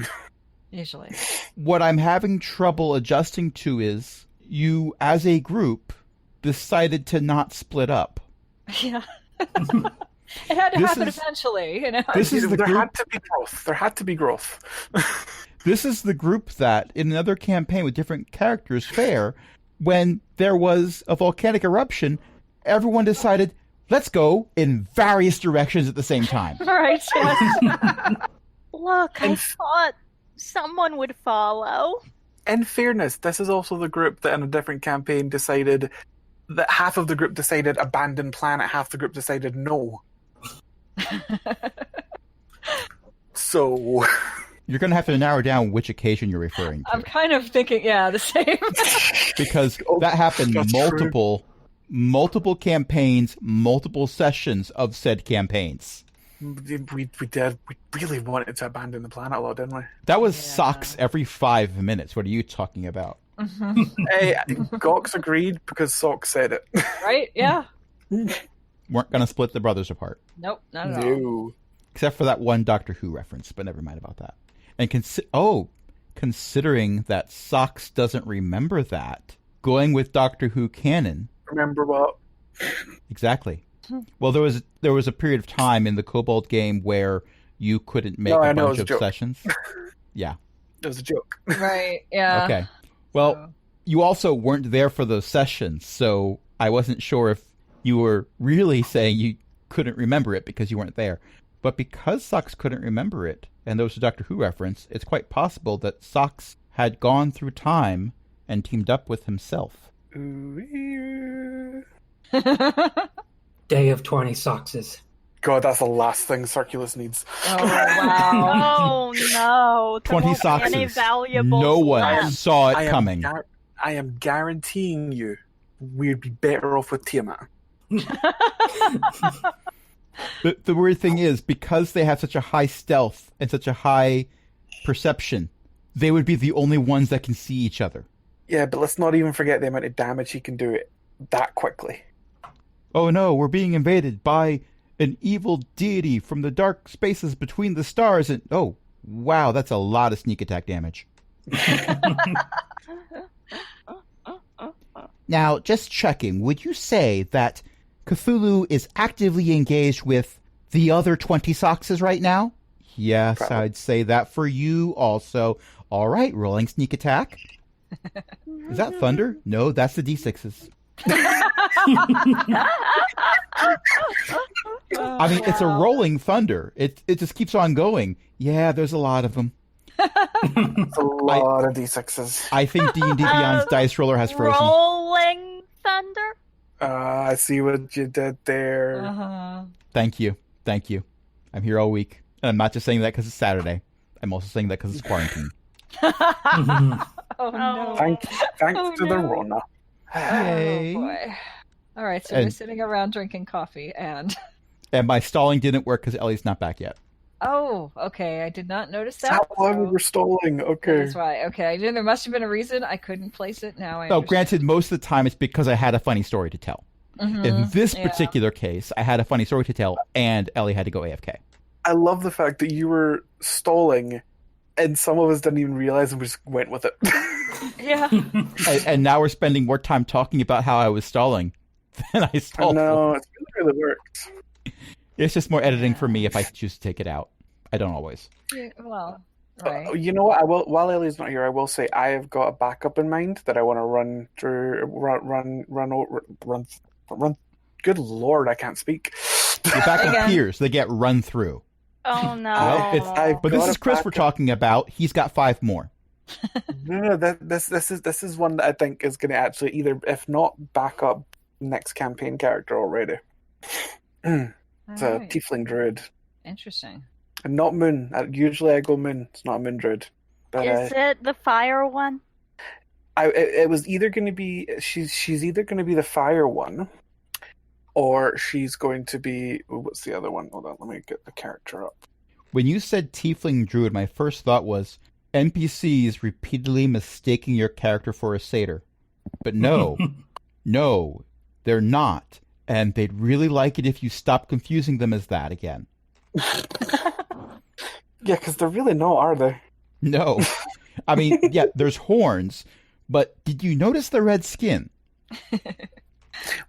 Usually. What I'm having trouble adjusting to is you, as a group, decided to not split up. Yeah. It had to This happen is- eventually, you know. This is the there group. had to be growth. There had to be growth. This is the group that, in another campaign with different characters, fair, when there was a volcanic eruption, everyone decided, let's go in various directions at the same time. Right, yes. Look, I And- thought someone would follow. In fairness, this is also the group that in a different campaign decided that half of the group decided abandon planet, half the group decided no. So You're going to have to narrow down which occasion you're referring to. I'm kind of thinking, yeah, the same. Because Oh, that happened that's multiple campaigns, multiple sessions of said campaigns. we did. We really wanted to abandon the planet a lot, didn't we? That was Yeah. socks every 5 minutes. What are you talking about? Mhm. Hey, Gox agreed because Sock said it. Right? Yeah. Weren't going to split the brothers apart. Nope, not at all. No. Except for that one Doctor Who reference, but never mind about that. And considering that Socks doesn't remember that, going with Doctor Who canon, Remember what? exactly. Well, there was a period of time in the Kobold game where you couldn't make No, I a know, it bunch was a of joke. sessions. Yeah. It was a joke. Right, yeah. Okay. Well, you also weren't there for those sessions, so I wasn't sure if you were really saying you couldn't remember it because you weren't there. But because Socks couldn't remember it, and there was a Doctor Who reference, it's quite possible that Socks had gone through time and teamed up with himself. Ooh. Day of 20 Soxes. God, that's the last thing Circulus needs. Oh, wow. Oh no! There 20 won't be any Soxes. valuables No one left. saw it I am coming. I am guaranteeing you, we'd be better off with Tiamat. The weird thing is, because they have such a high stealth and such a high perception, they would be the only ones that can see each other. Yeah, but let's not even forget the amount of damage he can do it that quickly. Oh no, we're being invaded by an evil deity from the dark spaces between the stars, and oh, wow, that's a lot of sneak attack damage. Now, just checking, would you say that Cthulhu is actively engaged with the other 20 Soxes right now? Yes, Probably. I'd say that for you also. All right, rolling sneak attack. Is that thunder? No, that's the D6s. I mean, it's a rolling thunder. It just keeps on going. Yeah, there's a lot of them. It's a lot of D6s. I think D&D Beyond's dice roller has frozen. Rolling thunder. I see what you did there. Uh-huh. Thank you. Thank you. I'm here all week. And I'm not just saying that because it's Saturday. I'm also saying that because it's quarantine. Oh, no. Thanks Oh, to the no. Rona. Yay. Oh, boy. All right, so And- we're sitting around drinking coffee and... And my stalling didn't work because Ellie's not back yet. Oh, okay. I did not notice That's that. why we so- were stalling. Okay. That's why. Okay, I didn't. There must have been a reason I couldn't place it. Now I. No, understand. granted, most of the time it's because I had a funny story to tell. Mhm, In this yeah. particular case, I had a funny story to tell, and Ellie had to go AFK. I love the fact that you were stalling, and some of us didn't even realize and we just went with it. Yeah. And now we're spending more time talking about how I was stalling than I stalled. No, it really works. It's just more editing for me if I choose to take it out. I don't always. Yeah, well, right. You know what? I will. While Ellie's not here, I will say I have got a backup in mind that I want to run through. Run. Good lord, I can't speak. Your backup Again. peers, they get run through. Oh no! I've But this got is a Chris we're backup. talking about. He's got 5 more. No, this is one that I think is going to actually either, if not back up next campaign character already. It's a Alright. tiefling druid, Interesting. and not moon. Usually I go moon. It's not a moon druid. But Is it the fire one? it was either going to be she's either going to be the fire one, or she's going to be what's the other one? Hold on, let me get the character up. When you said Tiefling Druid, my first thought was NPCs repeatedly mistaking your character for a satyr. But no, No, they're not. And they'd really like it if you stop confusing them as that again. Yeah, because they're really not, are they? No. I mean, yeah, there's horns, but did you notice the red skin?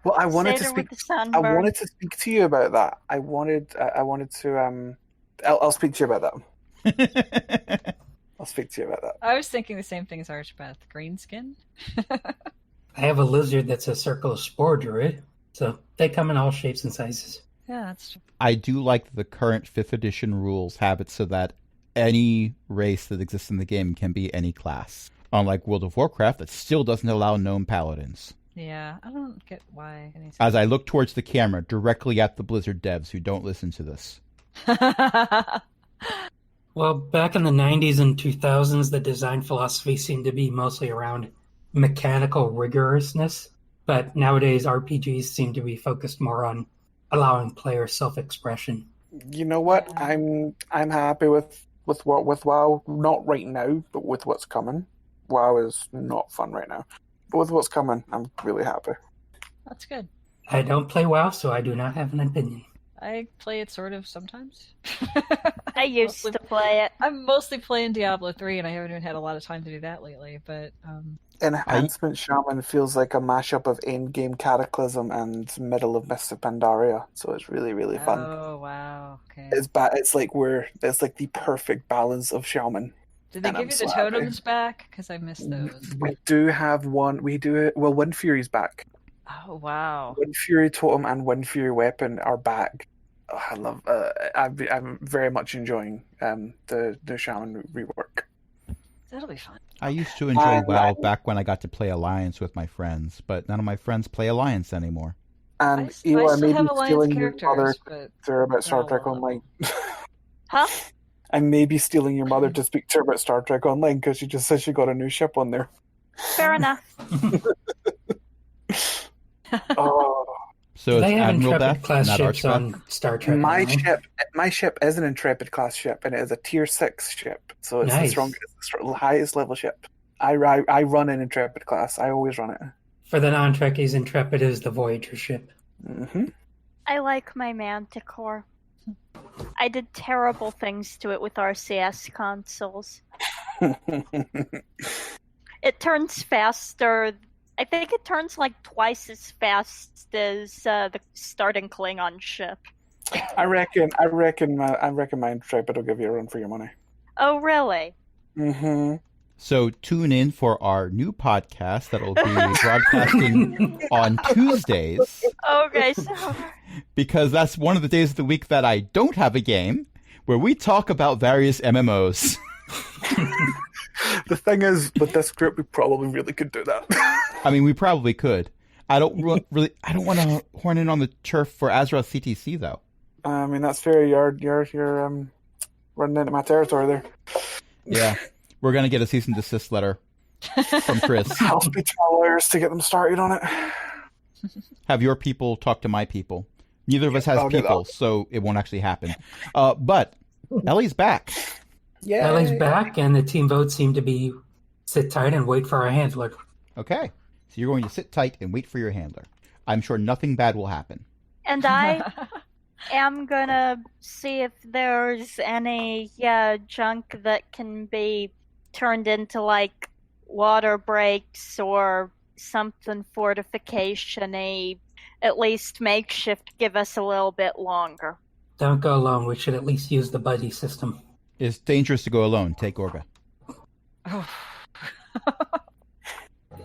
Well, I wanted Satyr to speak. with the I sunburn. wanted to speak to you about that. I wanted to. I'll speak to you about that. I'll speak to you about that. I was thinking the same thing as Archbeth. Green skin? I have a lizard that's a Circulus spore druid, so they come in all shapes and sizes. Yeah, that's true. I do like that the current 5th edition rules have it so that any race that exists in the game can be any class. Unlike World of Warcraft, that still doesn't allow gnome paladins. Yeah, I don't get why. As I look towards the camera, directly at the Blizzard devs who don't listen to this. Well, back in the 90s and 2000s, the design philosophy seemed to be mostly around mechanical rigorousness, but nowadays RPGs seem to be focused more on allowing player self-expression. You know what? I'm happy with WoW. Not right now, but with what's coming. WoW is not fun right now, but with what's coming, I'm really happy. That's good. I don't play WoW, so I do not have an opinion. I play it sort of sometimes. I used to play it. I'm mostly playing Diablo 3, and I haven't even had a lot of time to do that lately, but... Enhancement Shaman feels like a mashup of Endgame Cataclysm and Middle of Mists of Pandaria, so it's really, really fun. Oh, wow. Okay. It's like the perfect balance of Shaman. Did they and give I'm you so the happy. totems back? Because I missed those. We do have one. We do it. Well, Wind Fury's back. Oh, wow. Wind Fury Totem and Wind Fury Weapon are back. Oh, I love. I'm very much enjoying the Shaman rework. That'll be fun. I used to enjoy WoW back when I got to play Alliance with my friends, but none of my friends play Alliance anymore. And I Ela, still maybe have Alliance stealing your mother characters, but... to her about Star not a Trek lot. Online. Huh? And maybe stealing your mother to speak to her about Star Trek Online because she just said she got a new ship on there. Fair enough. Oh, So They it's have Admiral Intrepid Beth, class not ships Archbeth. on Star Trek. my Online. ship is an Intrepid class ship, and it is a Tier 6 ship, so it's Nice. the highest level ship. I run an Intrepid class. I always run it. For the non-Trekkies, Intrepid is the Voyager ship. Hmm I like my Manticore. I did terrible things to it with RCS consoles. It turns faster. I think it turns like twice as fast as the starting Klingon ship. I reckon my Intrepid will give you a run for your money. Oh, really? Hmm So tune in for our new podcast that will be broadcasting on Tuesdays, Okay, so because that's one of the days of the week that I don't have a game, where we talk about various MMOs. The thing is, with this group, we probably really could do that. I mean, we probably could. I don't want to horn in on the turf for Azeroth CTC though. I mean, that's fair. You're running into my territory there. Yeah, we're gonna get a cease and desist letter from Chris. I'll speak to my lawyers to get them started on it. Have your people talk to my people. Neither of us has I'll get people, that. so it won't actually happen. But Ellie's back. Yeah, Ellie's back, and the team votes seem to be sit tight and wait for our handler. Okay, so you're going to sit tight and wait for your handler. I'm sure nothing bad will happen. and I am gonna see if there's any junk that can be turned into like water breaks or something fortification-y, at least makeshift, give us a little bit longer. Don't go alone. We should at least use the buddy system. It's dangerous to go alone. Take Orga. Oh.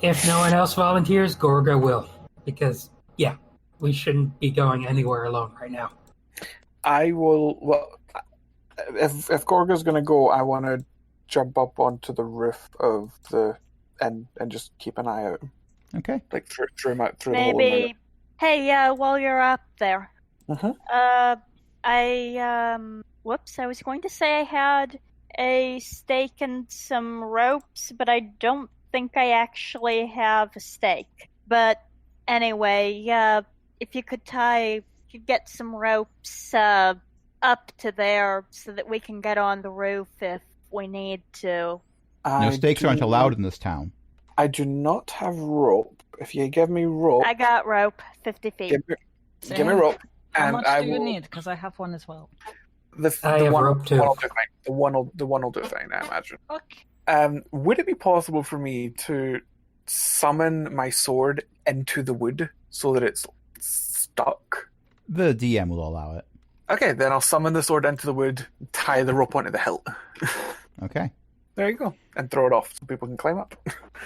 If no one else volunteers, Gorga will. Because, yeah, we shouldn't be going anywhere alone right now. I will. Well, if Gorga's gonna go, I want to jump up onto the roof of the and just keep an eye out, Okay. like through the hole. In my Maybe. Hey, while you're up there, Mhm. whoops, I was going to say I had a stake and some ropes, but I don't think I actually have a stake. But anyway, if you could get some ropes up to there so that we can get on the roof if we need to. No stakes aren't allowed in this town. I do not have rope, If you give me rope, I got rope, 50 feet. give me rope, How and much I do you will. need? Because I have one as well. I have rope too. One will do fine. The one will do fine, I imagine. Okay. Would it be possible for me to summon my sword into the wood so that it's stuck? The DM will allow it. Okay, then I'll summon the sword into the wood, tie the rope onto the hilt. Okay. There you go. And throw it off so people can climb up.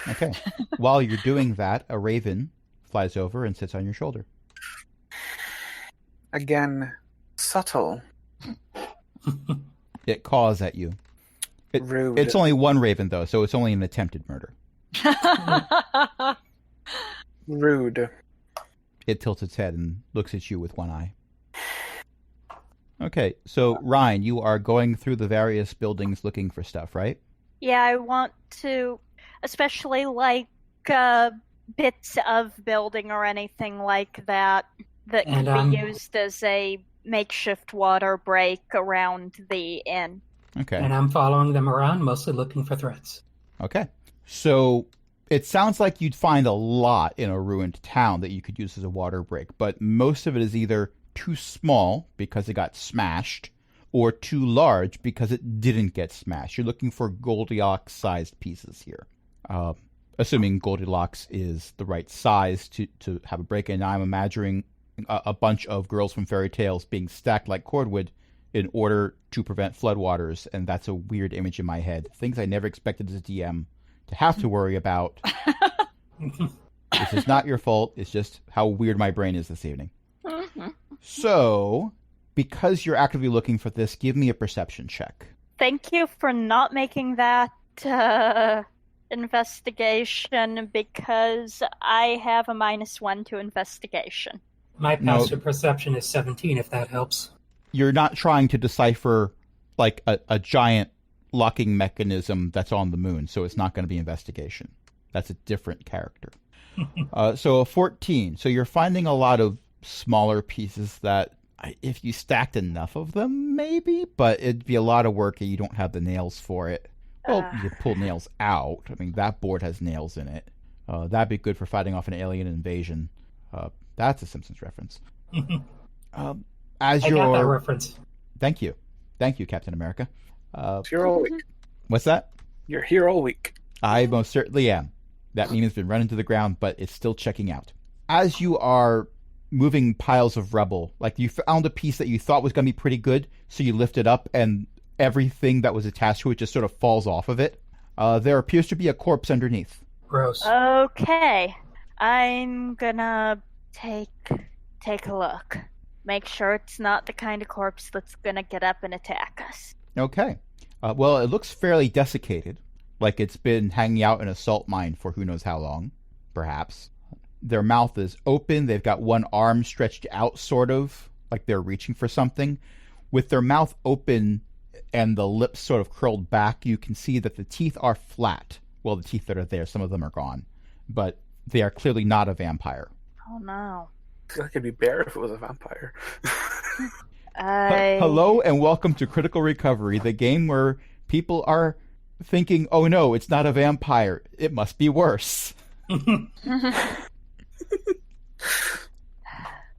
Okay. While you're doing that, a raven flies over and sits on your shoulder. Again, subtle. It caws at you. Rude. It's only one raven, though, so it's only an attempted murder. Rude. It tilts its head and looks at you with one eye. Okay, so Ryan, you are going through the various buildings looking for stuff, right? Yeah, I want to, especially like bits of building or anything like that that And, could be used as a makeshift water break around the inn. Okay. And I'm following them around, mostly looking for threats. Okay. So it sounds like you'd find a lot in a ruined town that you could use as a water break, but most of it is either too small because it got smashed or too large because it didn't get smashed. You're looking for Goldilocks-sized pieces here. Assuming Goldilocks is the right size to have a break-in. I'm imagining a bunch of girls from fairy tales being stacked like cordwood in order to prevent floodwaters, and that's a weird image in my head. Things I never expected as a DM to have to worry about. This is not your fault. It's just how weird my brain is this evening. So, because you're actively looking for this, give me a perception check. Thank you for not making that investigation, because I have a -1 to investigation. My passive perception is 17, if that helps. You're not trying to decipher like a giant locking mechanism that's on the moon, so it's not going to be investigation. That's a different character. So a 14. So you're finding a lot of smaller pieces that, if you stacked enough of them, maybe, but it'd be a lot of work and you don't have the nails for it. Well, you could pull nails out. I mean, that board has nails in it. That'd be good for fighting off an alien invasion. That's a Simpsons reference. I got that reference. Thank you, Captain America. You're all week. What's that? You're here all week. I most certainly am. That meme has been run into the ground, but it's still checking out. As you are moving piles of rubble, like you found a piece that you thought was going to be pretty good, so you lift it up, and everything that was attached to it just sort of falls off of it. There appears to be a corpse underneath. Gross. Okay, I'm gonna take a look. Make sure it's not the kind of corpse that's gonna get up and attack us. Okay. Well, it looks fairly desiccated, like it's been hanging out in a salt mine for who knows how long, perhaps. Their mouth is open. They've got one arm stretched out, sort of, like they're reaching for something. With their mouth open and the lips sort of curled back, you can see that the teeth are flat. Well, the teeth that are there, some of them are gone. But they are clearly not a vampire. Oh no. I feel like it'd be better if it was a vampire. Hello and welcome to Critical Recovery, the game where people are thinking, oh no, it's not a vampire. It must be worse.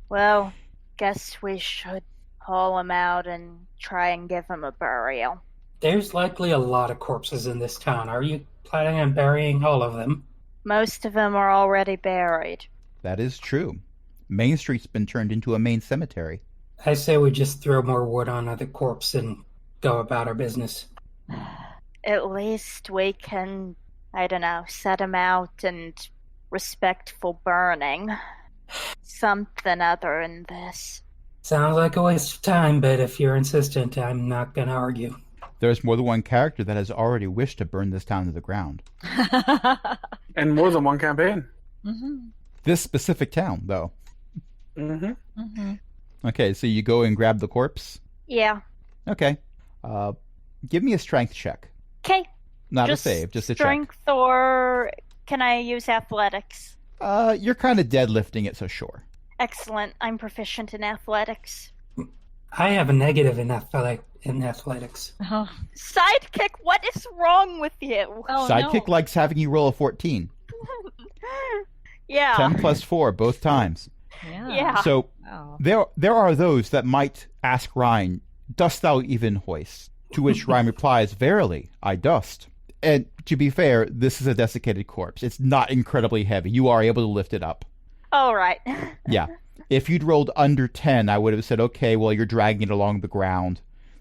Well, guess we should haul him out and try and give him a burial. There's likely a lot of corpses in this town. Are you planning on burying all of them? Most of them are already buried. That is true. Main Street's been turned into a main cemetery. I say we just throw more wood on the corpse and go about our business. At least we can, I don't know, set him out and respectful burning. Something other than this. Sounds like a waste of time, but if you're insistent, I'm not gonna argue. There's more than one character that has already wished to burn this town to the ground. And more than one campaign. This specific town, though. Mm-hmm. Okay, so you go and grab the corpse? Yeah. Okay. Give me a strength check. Okay. Not a save, just a check. Strength, or can I use athletics? You're kind of deadlifting it, so sure. Excellent. I'm proficient in athletics. I have a negative in athletics. Oh, Sidekick, what is wrong with you? oh Sidekick no. likes having you roll a 14. Yeah. 10 plus 4 both times. Yeah. So Wow. there are those that might ask Ryan, "Dost thou even hoist?" To which Ryan replies, "Verily, I dost." And to be fair, this is a desiccated corpse. It's not incredibly heavy. You are able to lift it up. All right. Yeah. If you'd rolled under 10, I would have said, okay, well, you're dragging it along the ground.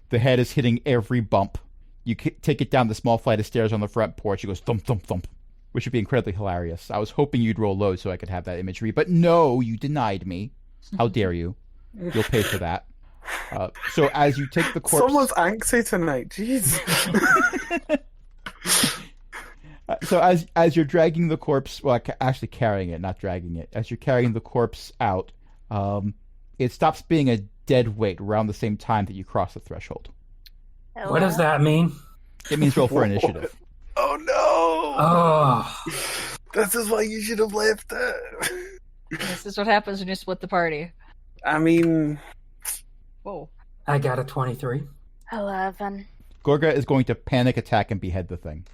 The head is hitting every bump. You take it down the small flight of stairs on the front porch. It goes thump, thump, thump, which would be incredibly hilarious. I was hoping you'd roll low so I could have that imagery. But no, you denied me. How dare you? You'll pay for that. So as you take the corpse... Someone's anxious tonight. Jeez. So as you're dragging the corpse, well, actually carrying it, not dragging it. As you're carrying the corpse out, it stops being a dead weight around the same time that you cross the threshold. What does that mean? It means roll for initiative. Oh no! Oh, This is why you should have left it. This is what happens when you split the party. I mean, Whoa. I got a 23. 11. Gorga is going to panic attack and behead the thing.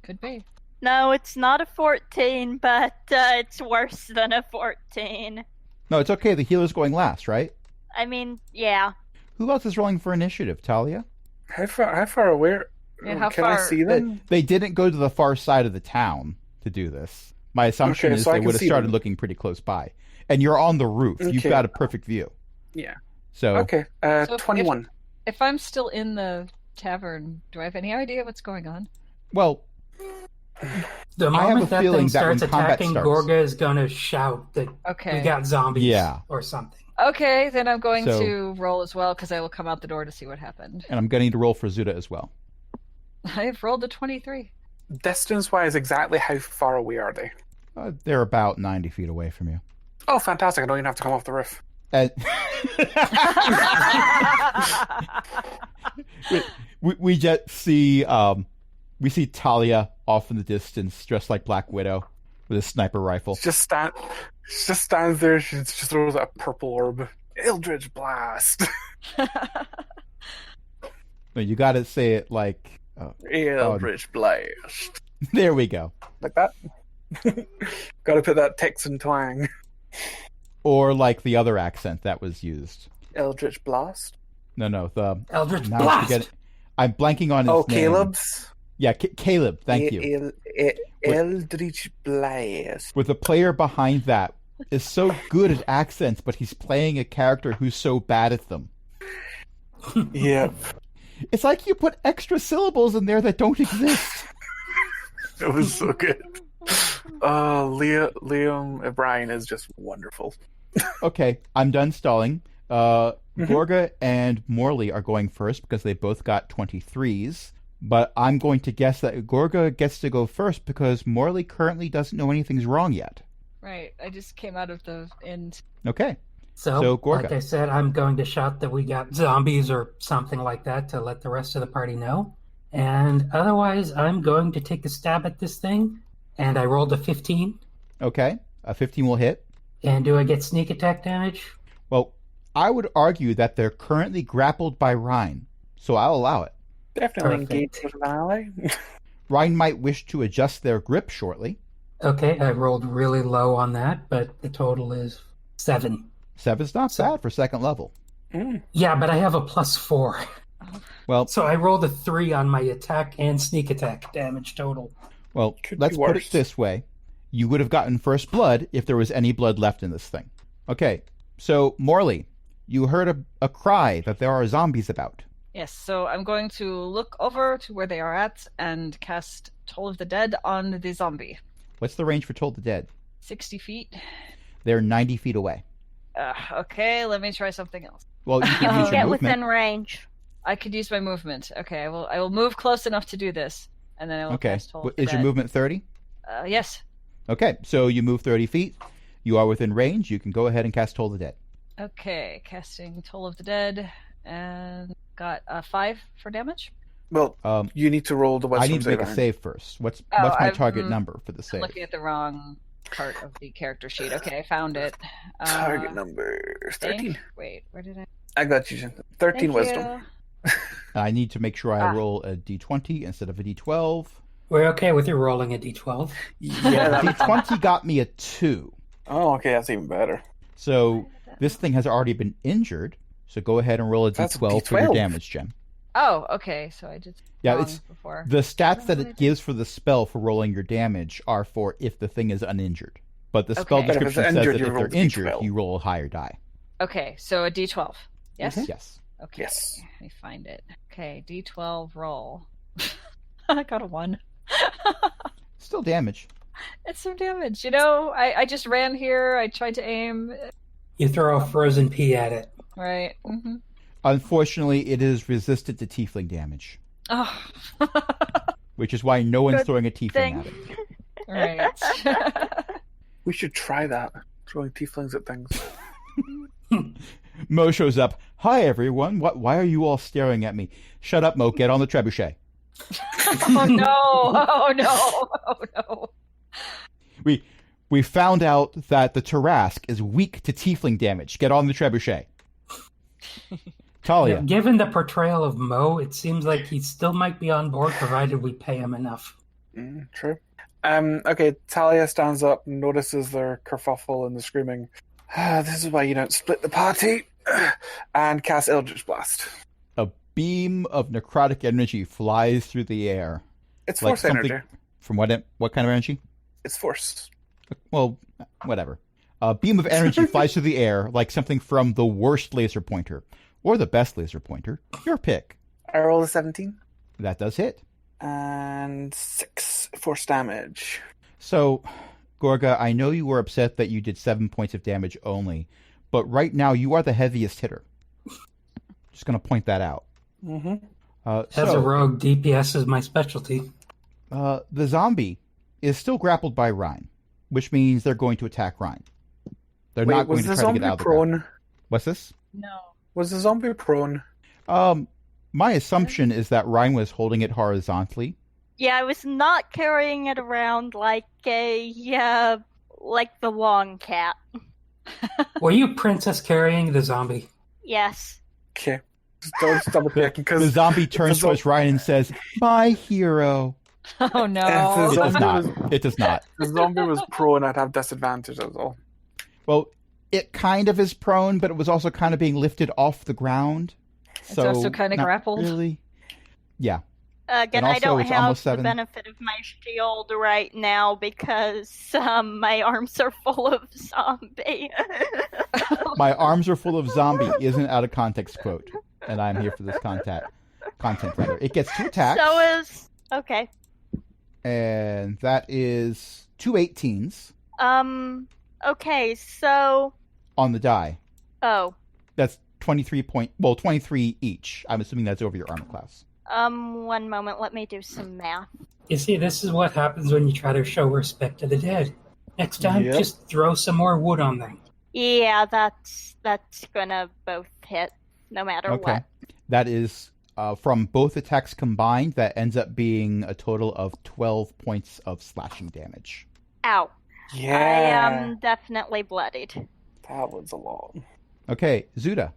Could be. No, it's not a 14, but it's worse than a 14. No, it's okay. The healer's going last, right? I mean, yeah. Who else is rolling for initiative, Talia? how far away? Yeah, how Can I far- see them? They didn't go to the far side of the town to do this. My assumption Okay, is so I they can would have see started them. looking pretty close by. And you're on the roof. You've Okay. got a perfect view. Yeah. So, Okay. So if- 21. If I'm still in the tavern, do I have any idea what's going on? well, The I have a moment that feeling thing that when starts combat attacking, starts- Gorga is going to shout that Okay. we got zombies Yeah. or something. Okay, then I'm going So- to roll as well because I will come out the door to see what happened. and I'm getting to roll for Zuda as well. I've rolled a 23. Distance-wise, exactly how far away are they? They're about 90 feet away from you. Oh, fantastic. I don't even have to come off the roof. And we just see Talia off in the distance, dressed like Black Widow, with a sniper rifle. She just stands there. She just throws out a purple orb. Eldritch Blast. No, you got to say it like. Eldritch Blast. There we go. Like that. Got to put that Texan twang. Or like the other accent that was used. Eldritch Blast. No, the Eldritch now I'm Blast! forgetting- I'm blanking on his Oh, name. Caleb's. Yeah, Caleb. Thank you. Eldritch Blast. With the player behind that is so good at accents, but he's playing a character who's so bad at them. Yep. It's like you put extra syllables in there that don't exist. It was so good. Liam O'Brien is just wonderful. Okay, I'm done stalling. Gorga and Morley are going first because they both got 23s. But I'm going to guess that Gorga gets to go first because Morley currently doesn't know anything's wrong yet. Right, I just came out of the end. Okay. So, So, Gorga. like I said, I'm going to shout that we got zombies or something like that to let the rest of the party know. And otherwise, I'm going to take a stab at this thing. And I rolled a 15. Okay. A 15 will hit. And do I get sneak attack damage? Well, I would argue that they're currently grappled by Rhine, so I'll allow it. Definitely Perfect. engaged with an ally. Rhine might wish to adjust their grip shortly. Okay, I rolled really low on that, but the total is 7. 7's not bad for second level. Yeah, but I have a +4. Well, So I rolled a 3 on my attack and sneak attack damage total. Could let's be put worse. it this way. You would have gotten first blood if there was any blood left in this thing. Okay, so Morley, you heard a cry that there are zombies about. Yes, so I'm going to look over to where they are at and cast Toll of the Dead on the zombie. What's the range for Toll the Dead? 60 feet. They're 90 feet away. Okay, let me try something else. Well, you can use your Get movement. within range. I could use my movement. Okay, I will move close enough to do this, and then I will Okay, cast Toll of the is your Dead. movement 30? Yes. Okay, so you move 30 feet. You are within range. You can go ahead and cast Toll the Dead. Okay, casting Toll of the Dead, and got a 5 for damage. Well, you need to roll the wisdom I need to make a save. save first. What's Oh, my I'm- target number for the I'm save? looking at the wrong part of the character sheet. Okay, I found it. Target number 13. Wait, where did I? I got you. 13 Thank wisdom. you. I need to make sure I roll a d20 instead of a d12. We're okay with you rolling a d12. Yeah. That, D20 got me a 2. oh, okay. That's even better. So this thing has already been injured. So go ahead and roll a That's a D12 for your D12. damage, Jem. Oh, okay. So I just Yeah, wrong it's before. the stats that What it gives for the spell for rolling your damage are for if the thing is uninjured. But the spell Okay. But if it's description says injured, that you if roll they're the injured, D12. you roll a higher die. Okay, so a D12. Yes. Yes. Okay. Yes. Let me find it. Okay, D12 roll. I got a 1. Still damage. It's some damage. You know, I just ran here. I tried to aim. You throw a frozen pea at it. Right. Mm-hmm. Unfortunately, it is resistant to tiefling damage, Oh. which is why no one's Good throwing a tiefling thing. at it. Right. We should try that. Throwing tieflings at things. Mo shows up. Hi, everyone. Why are you all staring at me? Shut up, Mo. Get on the trebuchet. Oh no! Oh no! Oh no! We found out that the Tarask is weak to tiefling damage. Get on the trebuchet. Talia. Given the portrayal of Mo, it seems like he still might be on board provided we pay him enough. True. Okay, Talia stands up, notices their kerfuffle and the screaming. This is why you don't split the party. And casts Eldritch Blast. A beam of necrotic energy flies through the air. It's Like force something- energy. From what kind of energy? It's force. Well, whatever. A beam of energy flies through the air like something from the worst laser pointer. Or the best laser pointer. Your pick. I roll a 17. That does hit. And 6 force damage. So, Gorga, I know you were upset that you did 7 points of damage only, but right now you are the heaviest hitter. Just going to point that out. Mm-hmm. As a rogue, DPS is my specialty. The zombie is still grappled by Rhine, which means they're going to attack Rhine. They're not going was to the try to zombie get out of the grapple. prone? What's this? No. Was the zombie prone? My assumption is that Rhine was holding it horizontally. Yeah, I was not carrying it around like like the long cat. Were you princess carrying the zombie? Yes. Okay. Just double checking The because zombie turns towards Rhine and says, "My hero." Oh It no! does Zombie not. It does not. the zombie was prone. I'd have disadvantage. That's all. Well, it kind of is prone, but it was also kind of being lifted off the ground. It's also kinda not grappled? Really? Yeah. Again, And I also, don't it's have almost the 7. benefit of my shield right now because my arms are full of zombie. My arms are full of zombie isn't out of context quote, and I'm here for this content rather. It gets 2 attacks, So is okay. and that is 2 18s Okay, so on the die. oh. That's 23 each. I'm assuming that's over your armor class. 1 moment, let me do some math. You see, this is what happens when you try to show respect to the dead. Next time, Yep. just throw some more wood on them. Yeah, that's gonna both hit, no matter Okay. what. That is from both attacks combined. That ends up being a total of 12 points of slashing damage. Ow. I Yeah. am definitely bloodied. That was a lot. Okay, Zuda.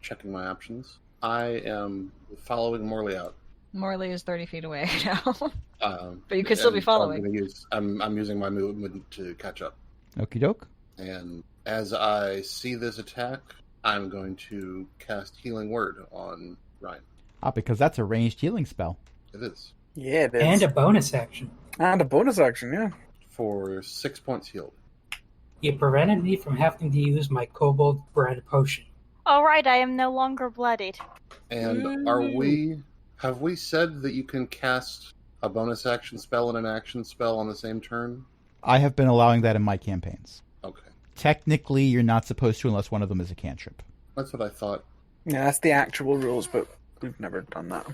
Checking my options. I am following Morley out. Morley is 30 feet away now. But you could still be following. I'm using my movement to catch up. Okie doke. And as I see this attack, I'm going to cast Healing Word on Ryan. Because that's a ranged healing spell. It is. Yeah, it is. And a bonus action. And a bonus action, yeah. For 6 points healed. You prevented me from having to use my kobold brand potion. Alright, I am no longer bloodied. And have we said that you can cast a bonus action spell and an action spell on the same turn? I have been allowing that in my campaigns. Okay. Technically, you're not supposed to unless one of them is a cantrip. That's what I thought. Yeah, that's the actual rules, but we've never done that.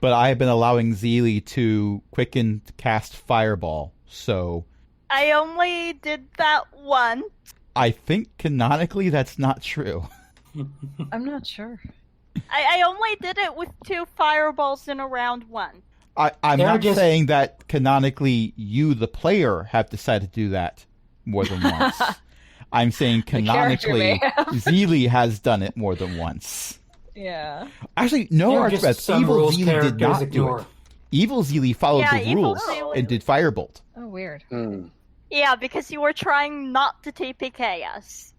But I have been allowing Zeely to quicken cast Fireball, so I only did that once. I think canonically that's not true. I'm not sure. I only did it with 2 fireballs in a round 1. I'm They're not just- saying that canonically you, the player, have decided to do that more than once. I'm saying character may canonically have. Zeely has done it more than once. Yeah. Actually, no, They're just Archbeth. some Evil rules Zeely did characters not do ignore. it. Evil Zeely followed Yeah, the Evil rules Zeely- and did Firebolt. Oh, weird. Hmm. Yeah, because you were trying not to TPK us.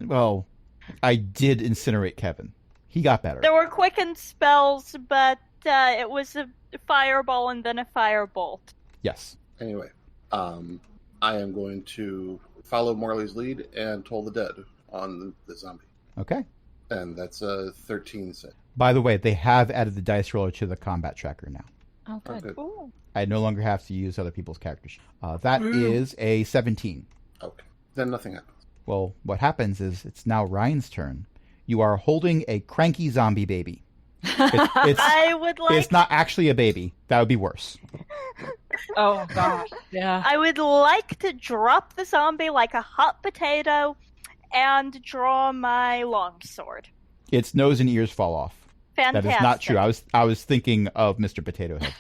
Well, I did incinerate Kevin. He got better. There were quicken spells, but it was a fireball and then a firebolt. Yes. Anyway, I am going to follow Morley's lead and toll the dead on the zombie. Okay. And that's a 13 set. By the way, they have added the dice roller to the combat tracker now. Oh, Oh, good. good. Ooh. I no longer have to use other people's characters. That is a 17. Okay. Then nothing happens. Well, what happens is it's now Ryan's turn. You are holding a cranky zombie baby. It's I would like. it's not actually a baby. That would be worse. Oh, God. Yeah. I would like to drop the zombie like a hot potato, and draw my longsword. Its nose and ears fall off. Fantastic. That is not true. I was thinking of Mr. Potato Head.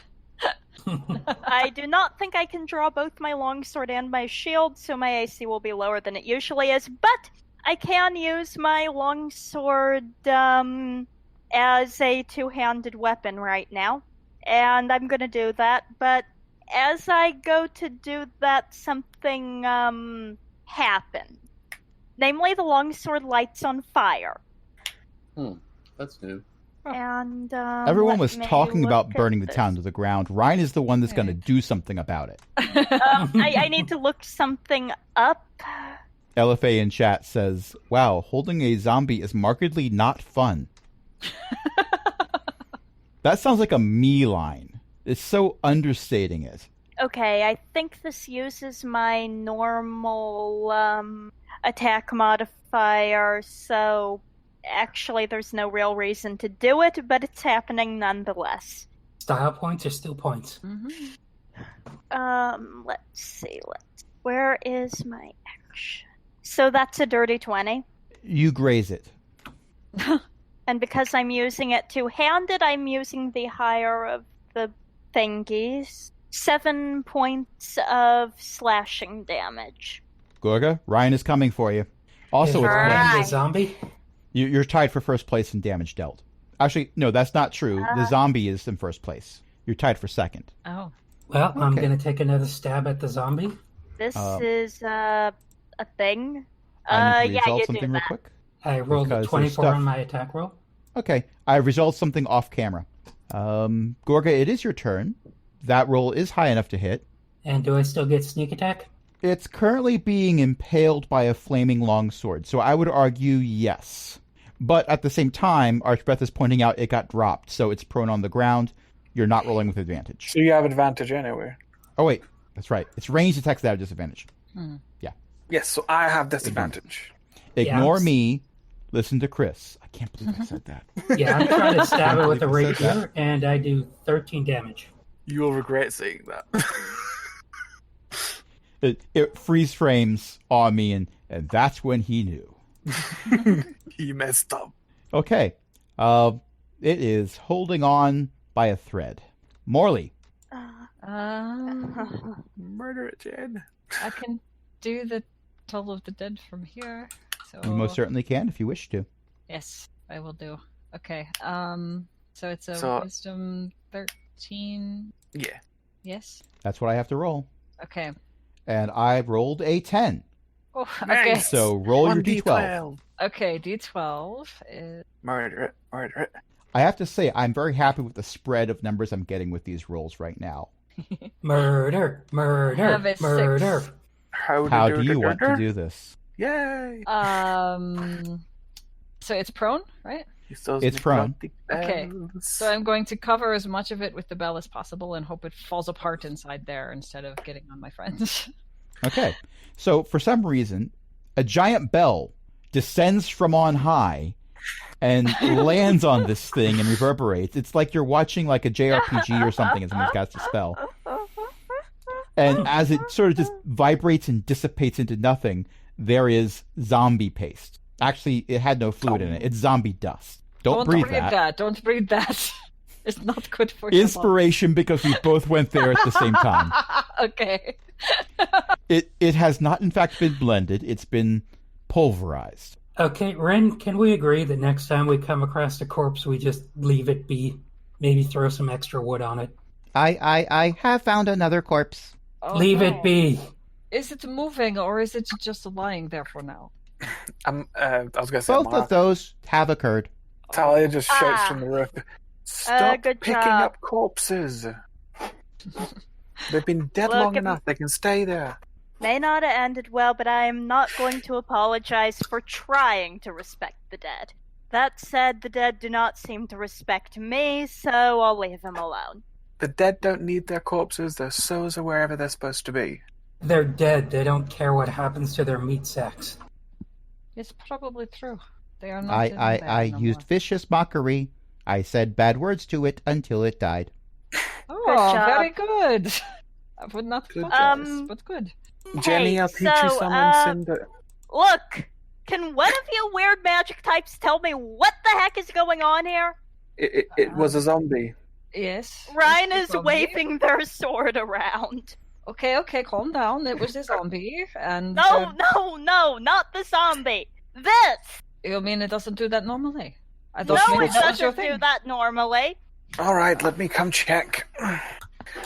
I do not think I can draw both my longsword and my shield, so my AC will be lower than it usually is. But I can use my longsword as a two-handed weapon right now, and I'm going to do that. But as I go to do that, something happened. Namely, the longsword lights on fire. That's new. And Everyone let was me talking look about at burning the this. town to the ground. Ryan is the one that's going to do something about it. I need to look something up. LFA in chat says, wow, holding a zombie is markedly not fun. That sounds like a me line. It's so understating it. Okay, I think this uses my normal attack modifier, so actually there's no real reason to do it, but it's happening nonetheless. Style points are still points. Let's see, where is my action? So that's a dirty 20. You graze it. And because I'm using it two-handed, I'm using the higher of the thingies. 7 points of slashing damage. Gorga, Ryan is coming for you. Also, Is it's Ryan Right. the zombie? you're tied for first place in damage dealt. Actually, no, that's not true. The zombie is in first place. You're tied for second. Oh. Well, I'm Okay. going to take another stab at the zombie. This is a thing. I need to Yeah, resolve you something do real that. quick. I rolled Because a there's 24 stuff- on my attack roll. Okay, I resolved something off camera. Gorga, it is your turn. That roll is high enough to hit. And do I still get sneak attack? It's currently being impaled by a flaming longsword, so I would argue yes. But at the same time, Archbeth is pointing out it got dropped, so it's prone on the ground. You're not rolling with advantage. So you have advantage anyway. Oh, wait. That's right. It's ranged attacks that have disadvantage. Yes, so I have disadvantage. Ignore Yeah. me. Listen to Chris. I can't believe I said that. Yeah, I'm trying to stab it with a believe I said rapier, and I do 13 damage. You'll regret saying that. It freeze frames on me, and that's when he knew. You messed up. Okay. It is holding on by a thread. Morley. Murder it, Jen. I can do the Toll of the Dead from here. So You most certainly can if you wish to. yes, I will do. Okay. So it's a So- Wisdom 13. Yeah. Yes. That's what I have to roll. Okay. And I rolled a 10. Oh, okay. Nice. So roll your d12. Okay. D12 is Murder it. Murder it. I have to say, I'm very happy with the spread of numbers I'm getting with these rolls right now. Murder, murder, Have a murder. 6. How do you want to do this? Yay! So it's prone, right? It's prone. Okay. So I'm going to cover as much of it with the bell as possible and hope it falls apart inside there instead of getting on my friends. Okay. So for some reason, a giant bell descends from on high and lands on this thing and reverberates. It's like you're watching like a JRPG or something and someone's cast a spell. And as it sort of just vibrates and dissipates into nothing, there is zombie paste. Actually, it had no fluid in it. It's zombie dust. Don't breathe that. Don't breathe that. It's not good for your Inspiration because we both went there at the same time. Okay. It has not, in fact, been blended. It's been pulverized. Okay, Ren, can we agree that next time we come across a corpse, we just leave it be? Maybe throw some extra wood on it. I have found another corpse. Oh, Leave no. it be. Is it moving or is it just lying there for now? I was going to say, Both of those have occurred. Talia just shouts Ah. from the roof, "Stop good picking job. up corpses. They've been dead Look, long if- enough. They can stay there." May not have ended well, but I am not going to apologize for trying to respect the dead. That said, the dead do not seem to respect me, so I'll leave them alone. The dead don't need their corpses. Their souls are wherever they're supposed to be. They're dead. They don't care what happens to their meat sacks. It's probably true. They are not. I used vicious mockery. I said bad words to it until it died. Oh, job. very good. I would not Good put this, job. but good. Jenny, Hey, I'll teach you so, someone. Cinder. Look, can one of you weird magic types tell me what the heck is going on here? It was a zombie. Yes. Ryan it's is a zombie. waving their sword around. Okay, calm down. It was a zombie, and No, not the zombie. This! you mean it doesn't do that normally? I No, thought maybe it that was your doesn't do thing. that normally. All right, let me come check.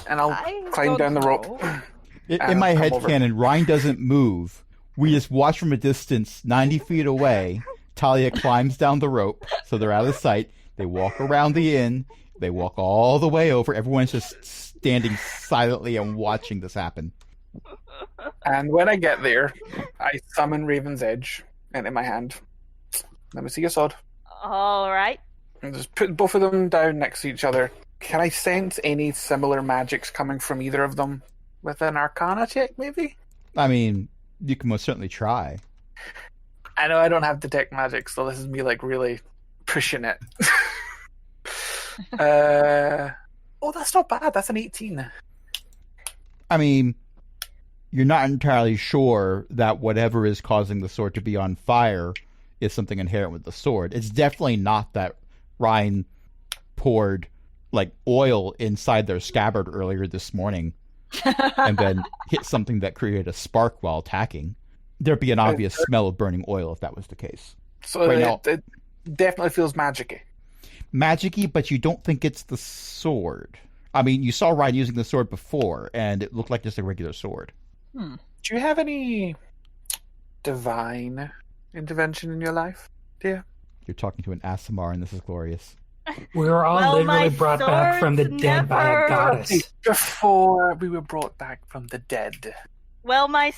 And I'll I climb don't down the rope. know. In my come head over. canon, Ryan doesn't move. We just watch from a distance, 90 feet away. Talia climbs down the rope, so they're out of sight. They walk around the inn. They walk all the way over. Everyone's just standing silently and watching this happen. And when I get there, I summon Raven's Edge and in my hand. Let me see your sword. All right. And just put both of them down next to each other. Can I sense any similar magics coming from either of them with an Arcana check, maybe? I mean, you can most certainly try. I know I don't have detect magic, so this is me like really pushing it. Oh, that's not bad. That's an 18. I mean, you're not entirely sure that whatever is causing the sword to be on fire is something inherent with the sword. It's definitely not that Ryan poured like oil inside their scabbard earlier this morning and then hit something that created a spark while attacking. There'd be an obvious smell of burning oil if that was the case. So Wait, no. it definitely feels magic-y. Magic-y, but you don't think it's the sword. I mean, you saw Ryan using the sword before, and it looked like just a regular sword. Do you have any divine intervention in your life, dear? You're talking to an Asimar, and this is glorious. We were all Well, my literally brought back from the sword's dead by a never- goddess. Before we were brought back from the dead. Well, I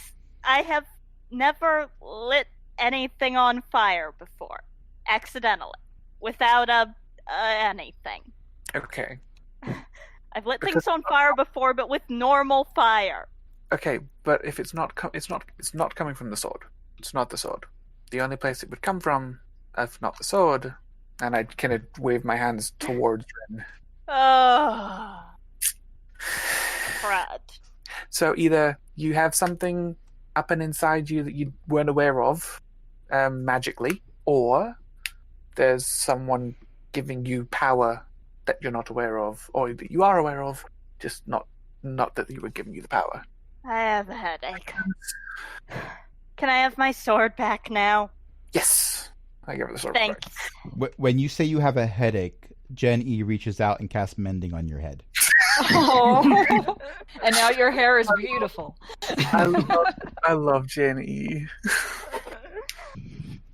have never lit anything on fire before, accidentally, without anything. Okay. I've lit Because- things on fire before, but with normal fire. Okay, but if it's not coming from the sword. It's not the sword. The only place it would come from, if not the sword, and I'd kind of wave my hands towards Ren. Oh, crud. So either you have something up and inside you that you weren't aware of, magically, or there's someone giving you power that you're not aware of, or that you are aware of, just not that they were giving you the power. I have a headache. Can I have my sword back now? Yes, I give her the sword back. Thanks. When you say you have a headache, Jen E reaches out and casts mending on your head. Oh. And now your hair is beautiful. I love Jen E.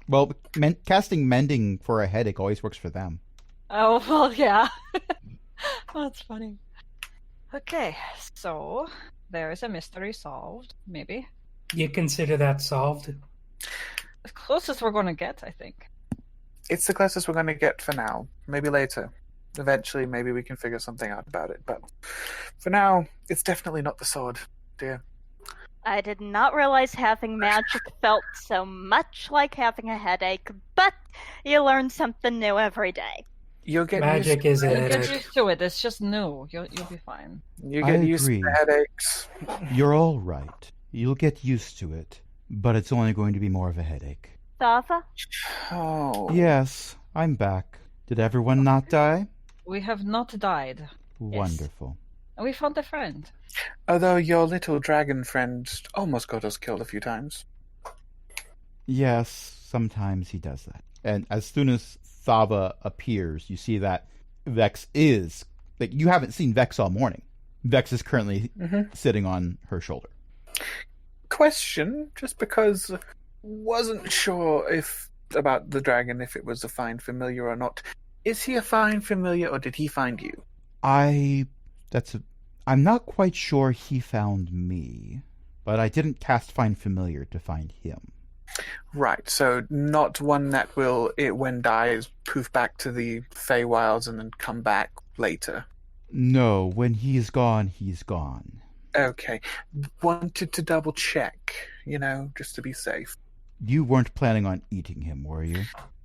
Well, casting mending for a headache always works for them. Oh, well, yeah. That's funny. Okay, so there is a mystery solved, maybe. You consider that solved? The closest we're going to get, I think. It's the closest we're going to get for now. Maybe later. Eventually, maybe we can figure something out about it. But for now, it's definitely not the sword, dear. I did not realize having magic felt so much like having a headache, but you learn something new every day. You'll get Magic used, is a You get headache. used to it. It's just new. You'll be fine. you I get used to agree. the headaches. You're all right. You'll get used to it, but it's only going to be more of a headache. Thava? Oh. Yes, I'm back. Did everyone not die? We have not died. Wonderful. And we found a friend. Although your little dragon friend almost got us killed a few times. Yes, sometimes he does that. And as soon as Thava appears, you see that Vex is like, you haven't seen Vex all morning. Vex is currently sitting on her shoulder. Question, just because wasn't sure about the dragon, if it was a fine familiar or not. Is he a fine familiar, or did he find you? I'm not quite sure he found me, but I didn't cast Find Familiar to find him. Right, so not one that will, when dies, poof back to the Feywilds and then come back later. No, when he's gone, he's gone. Okay. Wanted to double check, just to be safe. You weren't planning on eating him, were you?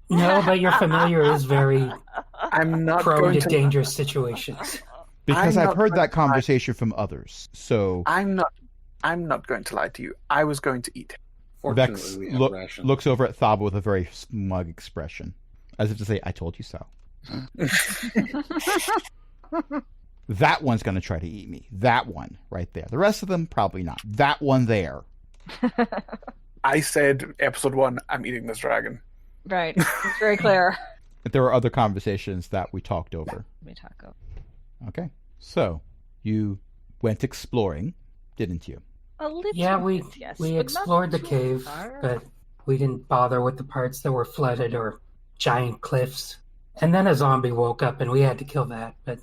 No, but your familiar is very I'm not prone going to dangerous situations. Because I'm I've not heard going that to conversation from others, so... I'm not going to lie to you. I was going to eat him. Vex Fortunately, we have rations. looks over at Thaba with a very smug expression, as if to say, I told you so. That one's going to try to eat me. That one right there. The rest of them, probably not. That one there. I said, episode 1, I'm eating this dragon. Right. It's very clear. There were other conversations that we talked over. We talk over. Okay. So, you went exploring, didn't you? A little Yeah, we bit, yes, we but not explored the too cave, far. but we didn't bother with the parts that were flooded or giant cliffs. And then a zombie woke up, and we had to kill that. But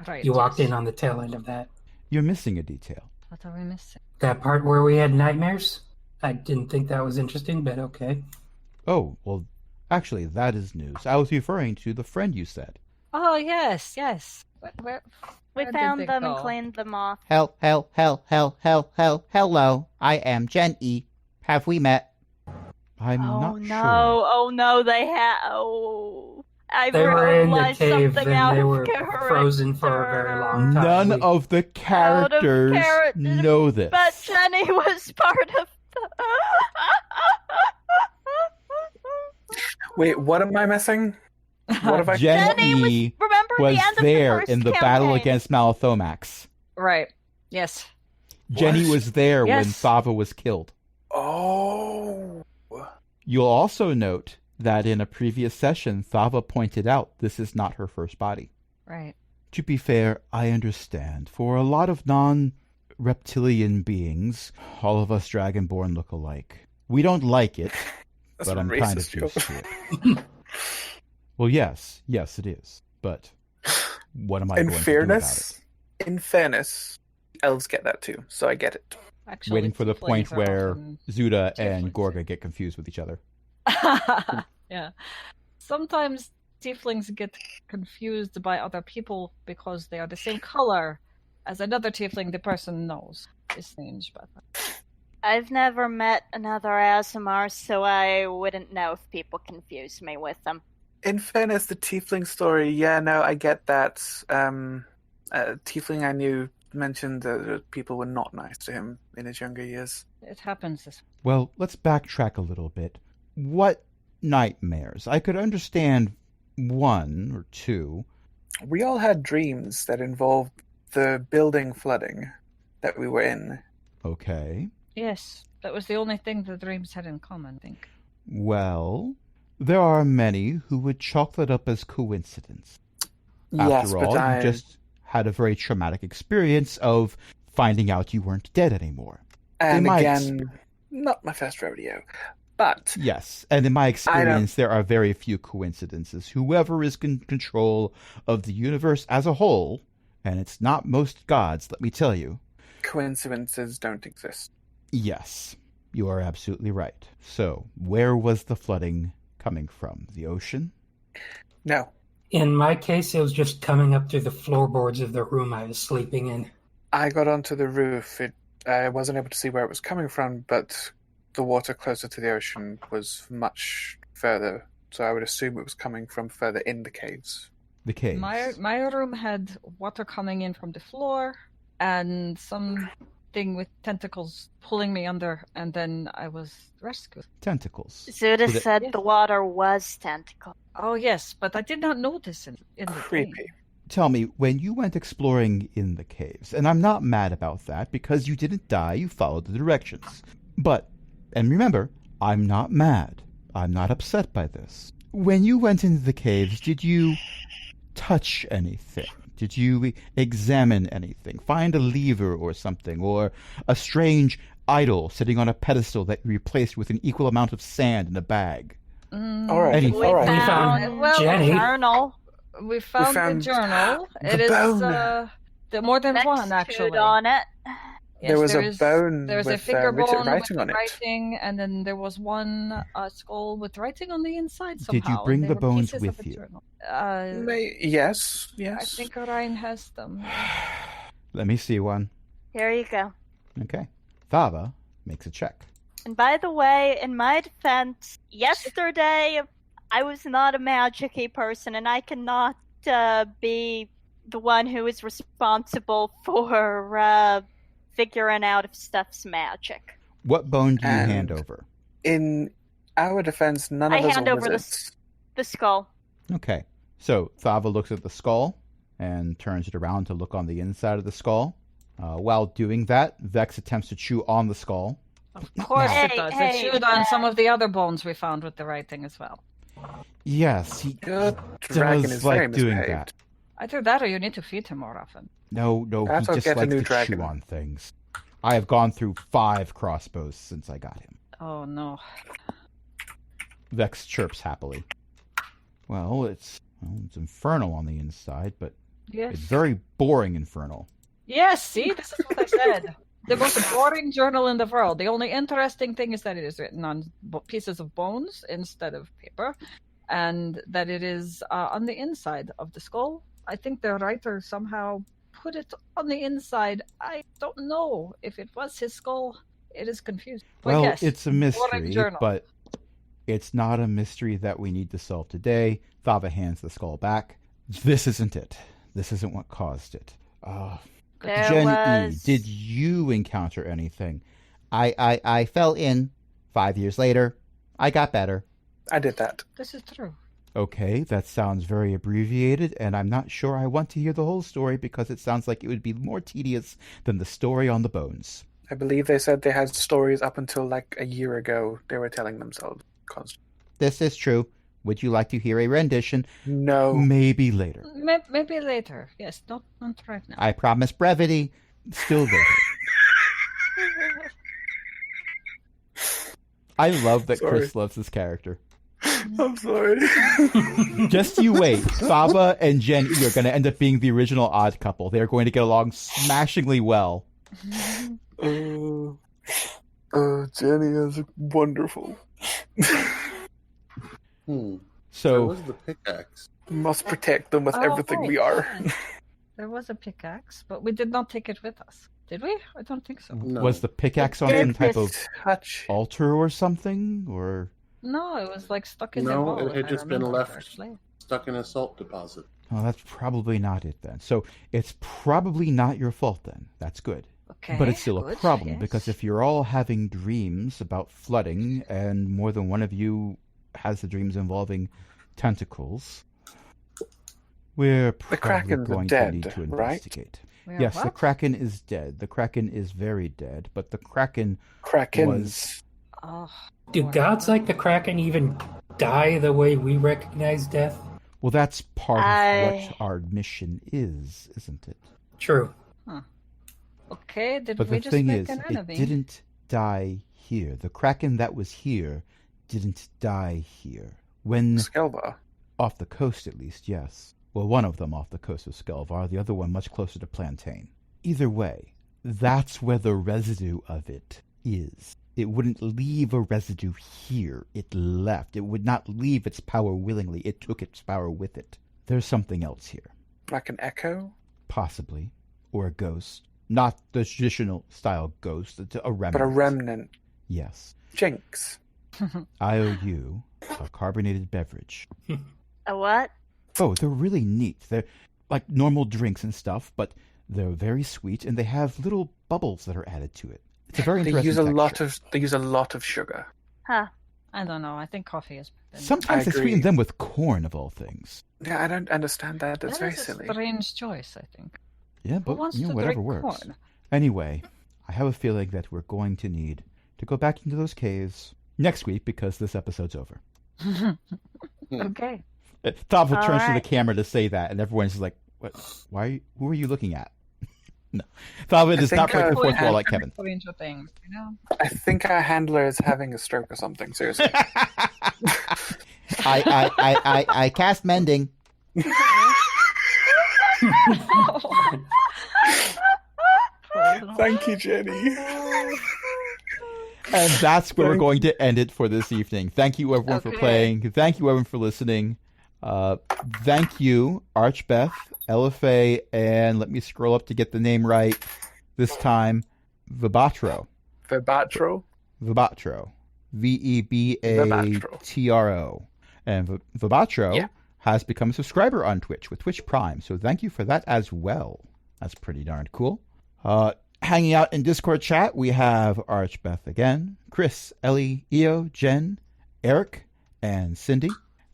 Right, you walked yes. in on the tail end of that. You're missing a detail. What are we missing? That part where we had nightmares. I didn't think that was interesting, but okay. Oh, well, actually, that is news. I was referring to the friend you said. Oh, yes. Where We did found they them and go? cleaned them off. Hello, I am Jen E. Have we met? I'm not no! sure. Oh no! They had. Oh, I They were in the realized cave, something and out they of were frozen for a very long time. None We- of the characters know this. But Jenny was part of the. Wait, what am I missing? What have I... Jenny was. E Remember was the end there of the first in the campaign. battle against Malathomax. Right. Yes. Jenny What? was there when Yes. Thava was killed. Oh... You'll also note that in a previous session, Thava pointed out this is not her first body. Right. To be fair, I understand. For a lot of non-reptilian beings, all of us Dragonborn look alike. We don't like it, That's but a I'm kind of racist used joke. to it. Well, yes, it is. But what am I In going fairness, elves get that too, so I get it. Actually, Waiting for the tieflings point are where often- to do? Zuda and tieflings. Gorga get confused with each other. Yeah. Sometimes tieflings get confused by other people because they are the same color as another tiefling the person knows. It's strange, but I've never met another Aasimar, so I wouldn't know if people confuse me with them. In fairness, the tiefling story, yeah, no, I get that. Tiefling I knew mentioned that people were not nice to him in his younger years. it happens this Well, let's backtrack a little bit. What nightmares? I could understand one or two. We all had dreams that involved the building flooding that we were in. Okay. Yes, that was the only thing the dreams had in common, I think. Well, there are many who would chalk that up as coincidence. Yes, After but all, I... you just had a very traumatic experience of finding out you weren't dead anymore. And might- again, not my first rodeo. But Yes, and in my experience, there are very few coincidences. Whoever is in control of the universe as a whole, and it's not most gods, let me tell you. coincidences don't exist. Yes, you are absolutely right. So, where was the flooding coming from? The ocean? No. In my case, it was just coming up through the floorboards of the room I was sleeping in. I got onto the roof. I wasn't able to see where it was coming from, but the water closer to the ocean was much further, so I would assume it was coming from further in the caves. The caves. My room had water coming in from the floor and something with tentacles pulling me under, and then I was rescued. Tentacles. Zuda Did it- said Yes. the water was tentacle. Oh yes, but I did not notice in the Creepy. dream. Tell me, when you went exploring in the caves, and I'm not mad about that, because you didn't die, you followed the directions. But, and remember, I'm not mad. I'm not upset by this. When you went into the caves, did you touch anything? Did you examine anything? Find a lever or something, or a strange idol sitting on a pedestal that you replaced with an equal amount of sand in a bag? All right, Anything. all right. We found Jenny. Journal. We found the journal. the It is bone. more than Next one, to actually. it on it. Yes, There was a is- bone There's a with, figure bone writing with on it. writing, and then there was one skull with writing on the inside somehow. Did you bring and the they were bones pieces with of a you? journal. Yes. I think Orion has them. Let me see one. Here you go. Okay. Thava makes a check. And by the way, in my defense, yesterday I was not a magic-y person, and I cannot be the one who is responsible for figuring out if stuff's magic. What bone do you And- hand over? In our defense, none of I us hand are over wizards. the skull. Okay. So Thava looks at the skull and turns it around to look on the inside of the skull. While doing that, Vex attempts to chew on the skull. Of course Hey, it does. hey, It chewed on some of the other bones we found with the writing as well. Yes, he Your dragon does is very like doing misbehaved. that. Either that or you need to feed him more often. No, Perhaps he I'll just get a likes new to dragon. chew on things. I have gone through 5 crossbows since I got him. Oh no. Vex chirps happily. Well, it's infernal on the inside, but Yes. it's very boring infernal. Yes, see? This is what I said. The most boring journal in the world. The only interesting thing is that it is written on pieces of bones instead of paper, and that it is on the inside of the skull. I think the writer somehow put it on the inside. I don't know if it was his skull. It is confusing. But Well, yes, it's a boring mystery, journal. but it's not a mystery that we need to solve today. Thava hands the skull back. This isn't it. This isn't what caused it. There Jen was... E, did you encounter anything? I fell in. 5 years later, I got better. I did that. This is true. Okay, that sounds very abbreviated, and I'm not sure I want to hear the whole story because it sounds like it would be more tedious than the story on the bones. I believe they said they had stories up until like a year ago. They were telling themselves constantly. This is true. Would you like to hear a rendition? No. Maybe later. Maybe later. Yes, not right now. I promise brevity. Still later. I love that Sorry. Chris loves this character. I'm sorry. Just you wait. Thava and Jen E are going to end up being the original odd couple. They're going to get along smashingly well. Jenny is wonderful. There So, was the pickaxe. Must protect them with everything we are. There was a pickaxe, but we did not take it with us. Did we? I don't think so. No. was the pickaxe on some type of Touch. altar or something? Or No, it was like stuck in the No, wall. it had if I just been remember left. correctly. Stuck in a salt deposit. oh, that's probably not it then. So it's probably not your fault then. That's good. Okay, But it's still a good, problem yes. because if you're all having dreams about flooding and more than one of you has the dreams involving tentacles, we're probably Kraken's going dead, to need to right? investigate. We are Yes, the what? Kraken is dead. The Kraken is very dead, but the Kraken Krakens. Oh, Do poor gods guy. like the Kraken even die the way we recognize death? well, that's part of I- what our mission is, isn't it? True. Okay, did But we the just thing make is, an it enemy? didn't die here. The Kraken that was here didn't die here. When Skelva. off the coast, at least, yes. Well, one of them off the coast of Skelvar, the other one much closer to Plantain. Either way, that's where the residue of it is. It wouldn't leave a residue here. It left. It would not leave its power willingly. It took its power with it. There's something else here. Like an echo? Possibly. Or a ghost. Not the traditional style ghost. It's a remnant. But a remnant. Yes. Jinx. I owe you a carbonated beverage. A what? Oh, they're really neat. They're like normal drinks and stuff, but they're very sweet and they have little bubbles that are added to it. It's a very They interesting use a lot texture. of they use a lot of sugar. Huh. I don't know. I think coffee is. Sometimes I they sweeten agree. them with corn of all things. Yeah, I don't understand that. That's That very is a silly. strange choice, I think. Yeah, Who but wants you know, to whatever drink works. corn? Anyway, I have a feeling that we're going to need to go back into those caves next week because this episode's over. Okay. Toph All turns to the right. camera to say that, and everyone's just like, What? Why? Who are you looking at? No, Thalvin does not think, break the fourth wall like Point Kevin. Stranger things, you know. I think our handler is having a stroke or something. Seriously. I cast mending. Thank you, Jenny. And that's where we're going to end it for this evening. Thank you, everyone, for playing. Thank you, everyone, for listening. Thank you, Archbeth, Elifay, and let me scroll up to get the name right this time, Vibatro. Vibatro? Vibatro. Vebatro. And Vibatro has become a subscriber on Twitch with Twitch Prime, so thank you for that as well. That's pretty darn cool. Hanging out in Discord chat, we have Archbeth again, Chris, Ellie, Io, Jen, Eric, and Cindy.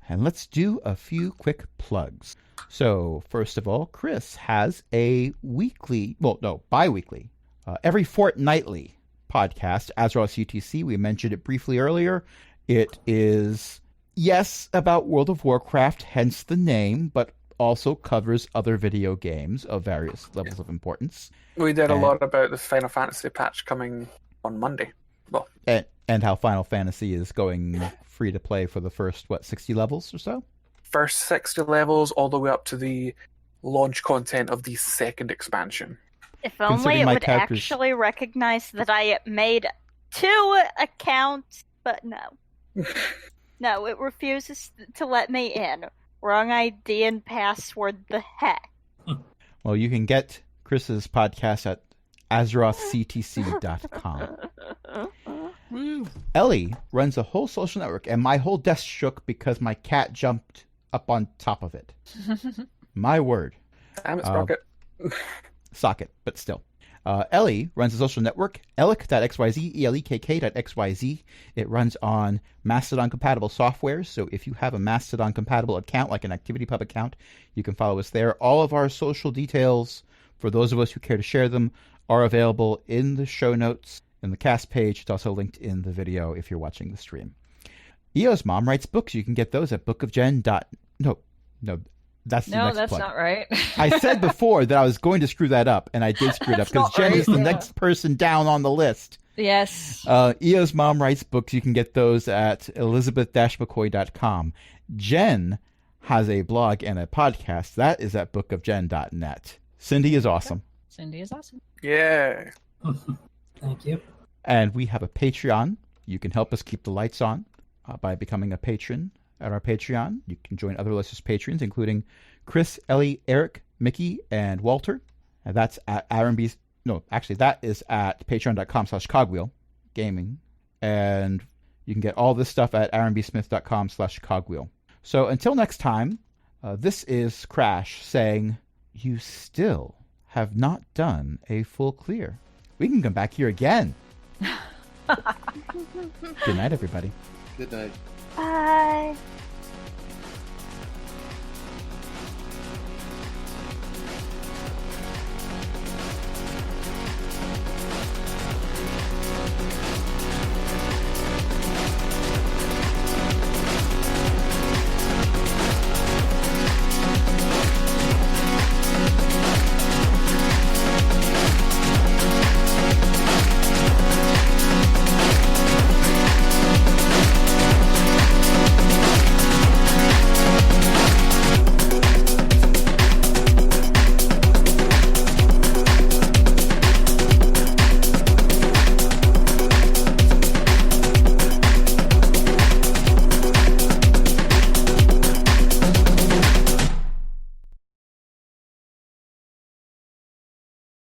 And let's do a few quick plugs. So, first of all, Chris has a bi-weekly, every fortnightly podcast, Azeroth UTC. We mentioned it briefly earlier. It is, yes, about World of Warcraft, hence the name, but also covers other video games of various levels of importance. We did a lot about the Final Fantasy patch coming on Monday. Well, and how Final Fantasy is going free to play for the first 60 levels or so. First 60 levels, all the way up to the launch content of the second expansion. If only Considering it my would characters- actually recognize that I made 2 accounts, but no. No, it refuses to let me in. Wrong ID and password, the heck. Well, you can get Chris's podcast at AzerothCTC.com. Ellie runs a whole social network, and my whole desk shook because my cat jumped up on top of it. My word. Damn it, Sprocket. Socket, but still. Ellie runs a social network, elek.xyz, elekk.xyz. It runs on Mastodon-compatible software, so if you have a Mastodon-compatible account, like an ActivityPub account, you can follow us there. All of our social details, for those of us who care to share them, are available in the show notes, in the cast page. It's also linked in the video if you're watching the stream. Io's mom writes books. You can get those at bookofjen. No, that's the next plug. Not right. I said before that I was going to screw that up, and I did screw it up because Jen is the next person down on the list. Yes. Io's mom writes books. You can get those at elizabeth-mccoy.com. Jen has a blog and a podcast. That is at bookofjen.net. Cindy is awesome. Cindy is awesome. Yeah. Thank you. And we have a Patreon. You can help us keep the lights on by becoming a patron at our Patreon. You can join other listeners' patrons, including Chris, Ellie, Eric, Mickey, and Walter. And that's at RMB's. No, actually, that is at patreon.com/cogwheel gaming. And you can get all this stuff at rmbsmith.com/cogwheel. So until next time, this is Crash saying, you still have not done a full clear. We can come back here again. Good night, everybody. Good night. Bye.